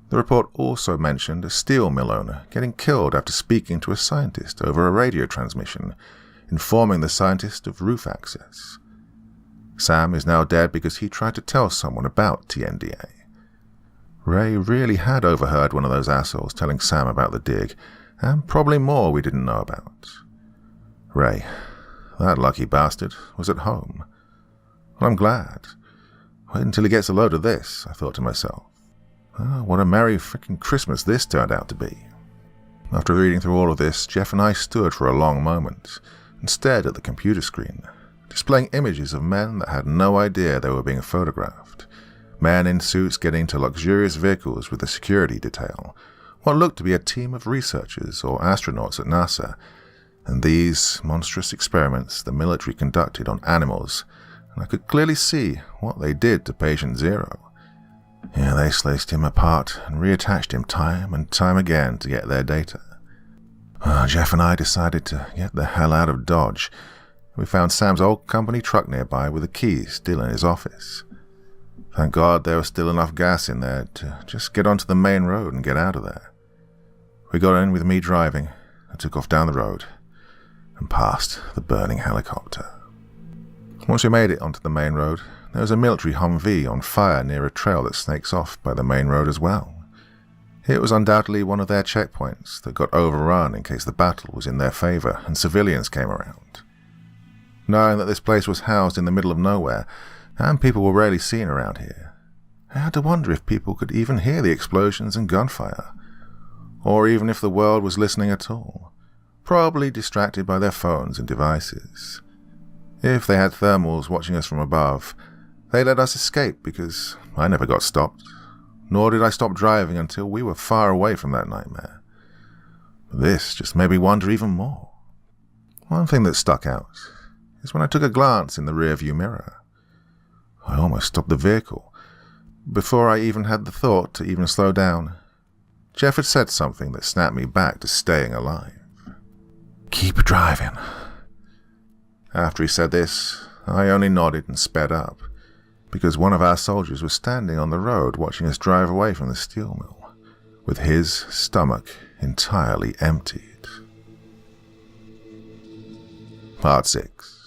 The report also mentioned a steel mill owner getting killed after speaking to a scientist over a radio transmission, informing the scientist of roof access. Sam is now dead because he tried to tell someone about TNDA. Ray really had overheard one of those assholes telling Sam about the dig, and probably more we didn't know about. Ray, that lucky bastard, was at home. Well, I'm glad. Wait until he gets a load of this, I thought to myself. What a merry frickin' Christmas this turned out to be. After reading through all of this, Jeff and I stood for a long moment and stared at the computer screen, displaying images of men that had no idea they were being photographed. Men in suits getting into luxurious vehicles with a security detail, what looked to be a team of researchers or astronauts at NASA, and these monstrous experiments the military conducted on animals, and I could clearly see what they did to Patient Zero. Yeah, they sliced him apart and reattached him time and time again to get their data. Jeff and I decided to get the hell out of Dodge. We found Sam's old company truck nearby with the keys still in his office. Thank God there was still enough gas in there to just get onto the main road and get out of there. We got in with me driving and took off down the road and past the burning helicopter. Once we made it onto the main road, there was a military Humvee on fire near a trail that snakes off by the main road as well. It was undoubtedly one of their checkpoints that got overrun in case the battle was in their favor and civilians came around. Knowing that this place was housed in the middle of nowhere, and people were rarely seen around here, I had to wonder if people could even hear the explosions and gunfire, or even if the world was listening at all, probably distracted by their phones and devices. If they had thermals watching us from above, they let us escape because I never got stopped, nor did I stop driving until we were far away from that nightmare. This just made me wonder even more. One thing that stuck out is when I took a glance in the rearview mirror. I almost stopped the vehicle. Before I even had the thought to even slow down, Jeff had said something that snapped me back to staying alive. "Keep driving." After he said this, I only nodded and sped up, because one of our soldiers was standing on the road watching us drive away from the steel mill, with his stomach entirely emptied. Part 6.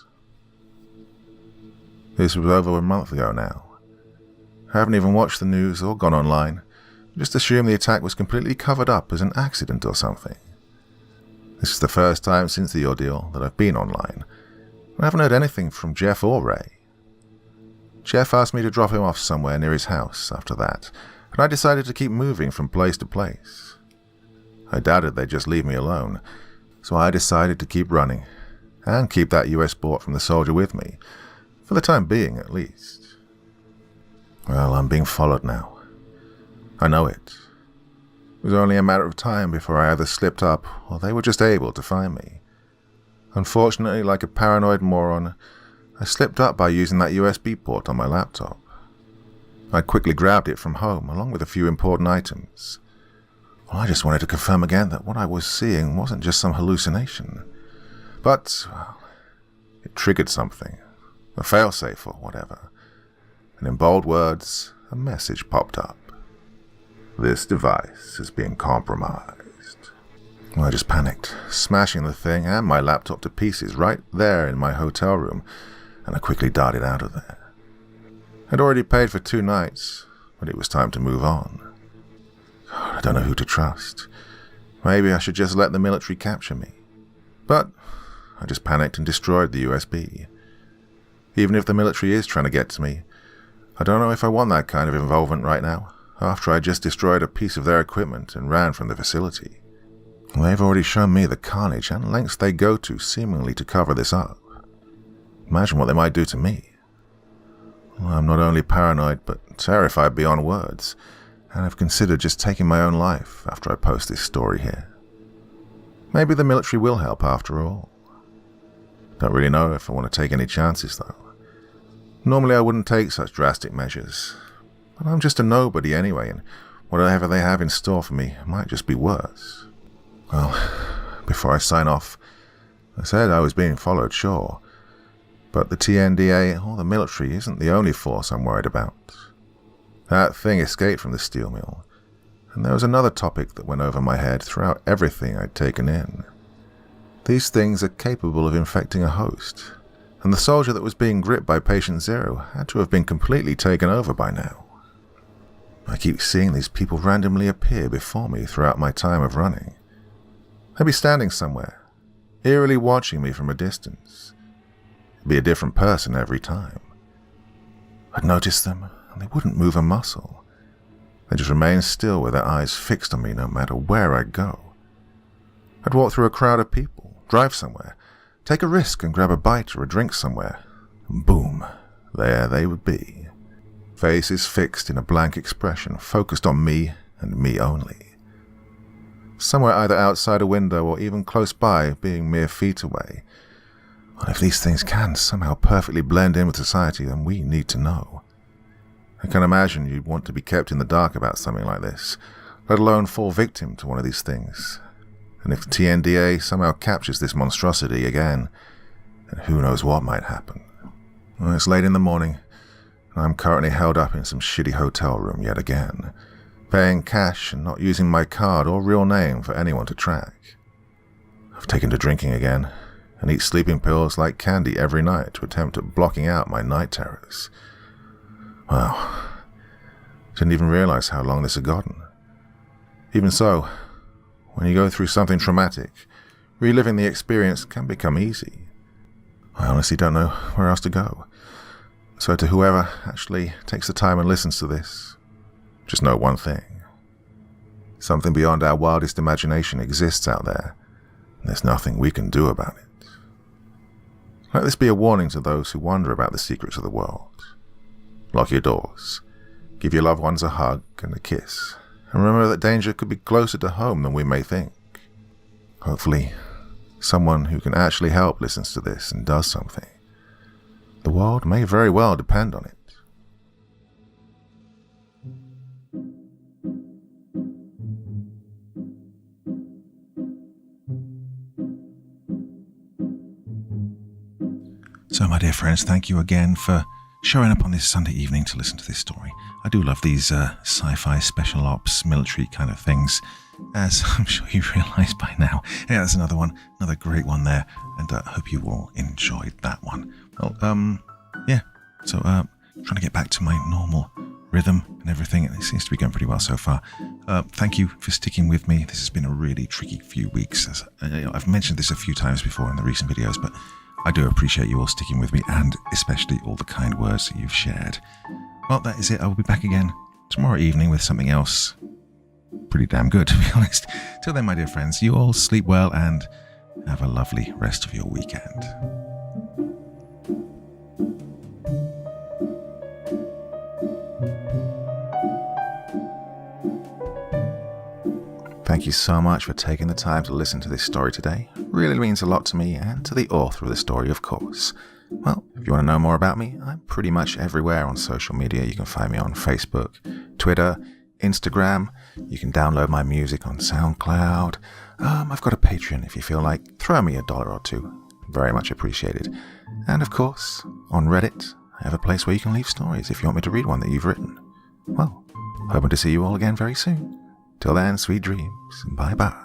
This was over a month ago now. I haven't even watched the news or gone online. Just assumed the attack was completely covered up as an accident or something. This is the first time since the ordeal that I've been online. I haven't heard anything from Jeff or Ray. Jeff asked me to drop him off somewhere near his house after that, and I decided to keep moving from place to place. I doubted they'd just leave me alone, so I decided to keep running, and keep that US bought from the soldier with me, for the time being at least. Well, I'm being followed now. I know it. It was only a matter of time before I either slipped up or they were just able to find me. Unfortunately, like a paranoid moron, I slipped up by using that USB port on my laptop. I quickly grabbed it from home along with a few important items. Well, I just wanted to confirm again that what I was seeing wasn't just some hallucination. But, well, it triggered something, a failsafe or whatever. And in bold words, a message popped up. "This device is being compromised." Well, I just panicked, smashing the thing and my laptop to pieces right there in my hotel room, and I quickly darted out of there. I'd already paid for 2 nights, but it was time to move on. God, I don't know who to trust. Maybe I should just let the military capture me. But I just panicked and destroyed the USB. Even if the military is trying to get to me, I don't know if I want that kind of involvement right now, after I just destroyed a piece of their equipment and ran from the facility. They've already shown me the carnage and lengths they go to seemingly to cover this up. Imagine what they might do to me. Well, I'm not only paranoid, but terrified beyond words, and I've considered just taking my own life after I post this story here. Maybe the military will help after all. Don't really know if I want to take any chances though. Normally I wouldn't take such drastic measures, but I'm just a nobody anyway, and whatever they have in store for me might just be worse. Well, before I sign off, I said I was being followed, sure, but the TNDA or the military isn't the only force I'm worried about. That thing escaped from the steel mill, and there was another topic that went over my head throughout everything I'd taken in. These things are capable of infecting a host, and the soldier that was being gripped by Patient Zero had to have been completely taken over by now. I keep seeing these people randomly appear before me throughout my time of running. They'd be standing somewhere, eerily watching me from a distance. It'd be a different person every time. I'd notice them, and they wouldn't move a muscle. They'd just remain still with their eyes fixed on me no matter where I go. I'd walk through a crowd of people, drive somewhere, take a risk and grab a bite or a drink somewhere, and boom, there they would be. Faces fixed in a blank expression, focused on me and me only. Somewhere either outside a window or even close by, being mere feet away. Well, if these things can somehow perfectly blend in with society, then we need to know. I can imagine you'd want to be kept in the dark about something like this, let alone fall victim to one of these things. And if TNDA somehow captures this monstrosity again, then who knows what might happen. Well, it's late in the morning, and I'm currently held up in some shitty hotel room yet again, paying cash and not using my card or real name for anyone to track. I've taken to drinking again, and eat sleeping pills like candy every night to attempt at blocking out my night terrors. Wow, didn't even realize how long this had gotten. Even so, when you go through something traumatic, reliving the experience can become easy. I honestly don't know where else to go. So to whoever actually takes the time and listens to this, just know one thing. Something beyond our wildest imagination exists out there, and there's nothing we can do about it. Let this be a warning to those who wonder about the secrets of the world. Lock your doors, give your loved ones a hug and a kiss, and remember that danger could be closer to home than we may think. Hopefully, someone who can actually help listens to this and does something. The world may very well depend on it. So, my dear friends, thank you again for showing up on this Sunday evening to listen to this story. I do love these sci-fi special ops, military kind of things, as I'm sure you realise by now. Yeah, that's another one, another great one there, and I hope you all enjoyed that one. Well, trying to get back to my normal rhythm and everything, and it seems to be going pretty well so far. Thank you for sticking with me. This has been a really tricky few weeks. As, I've mentioned this a few times before in the recent videos, but I do appreciate you all sticking with me, and especially all the kind words that you've shared. Well, that is it. I will be back again tomorrow evening with something else pretty damn good, to be honest. Till then, my dear friends, you all sleep well and have a lovely rest of your weekend. Thank you so much for taking the time to listen to this story today. It really means a lot to me and to the author of the story, of course. Well, if you want to know more about me, I'm pretty much everywhere on social media. You can find me on Facebook, Twitter, Instagram. You can download my music on SoundCloud. I've got a Patreon if you feel like throwing me $1 or $2. Very much appreciated. And of course, on Reddit, I have a place where you can leave stories if you want me to read one that you've written. Well, hoping to see you all again very soon. Till then, sweet dreams. Bye-bye.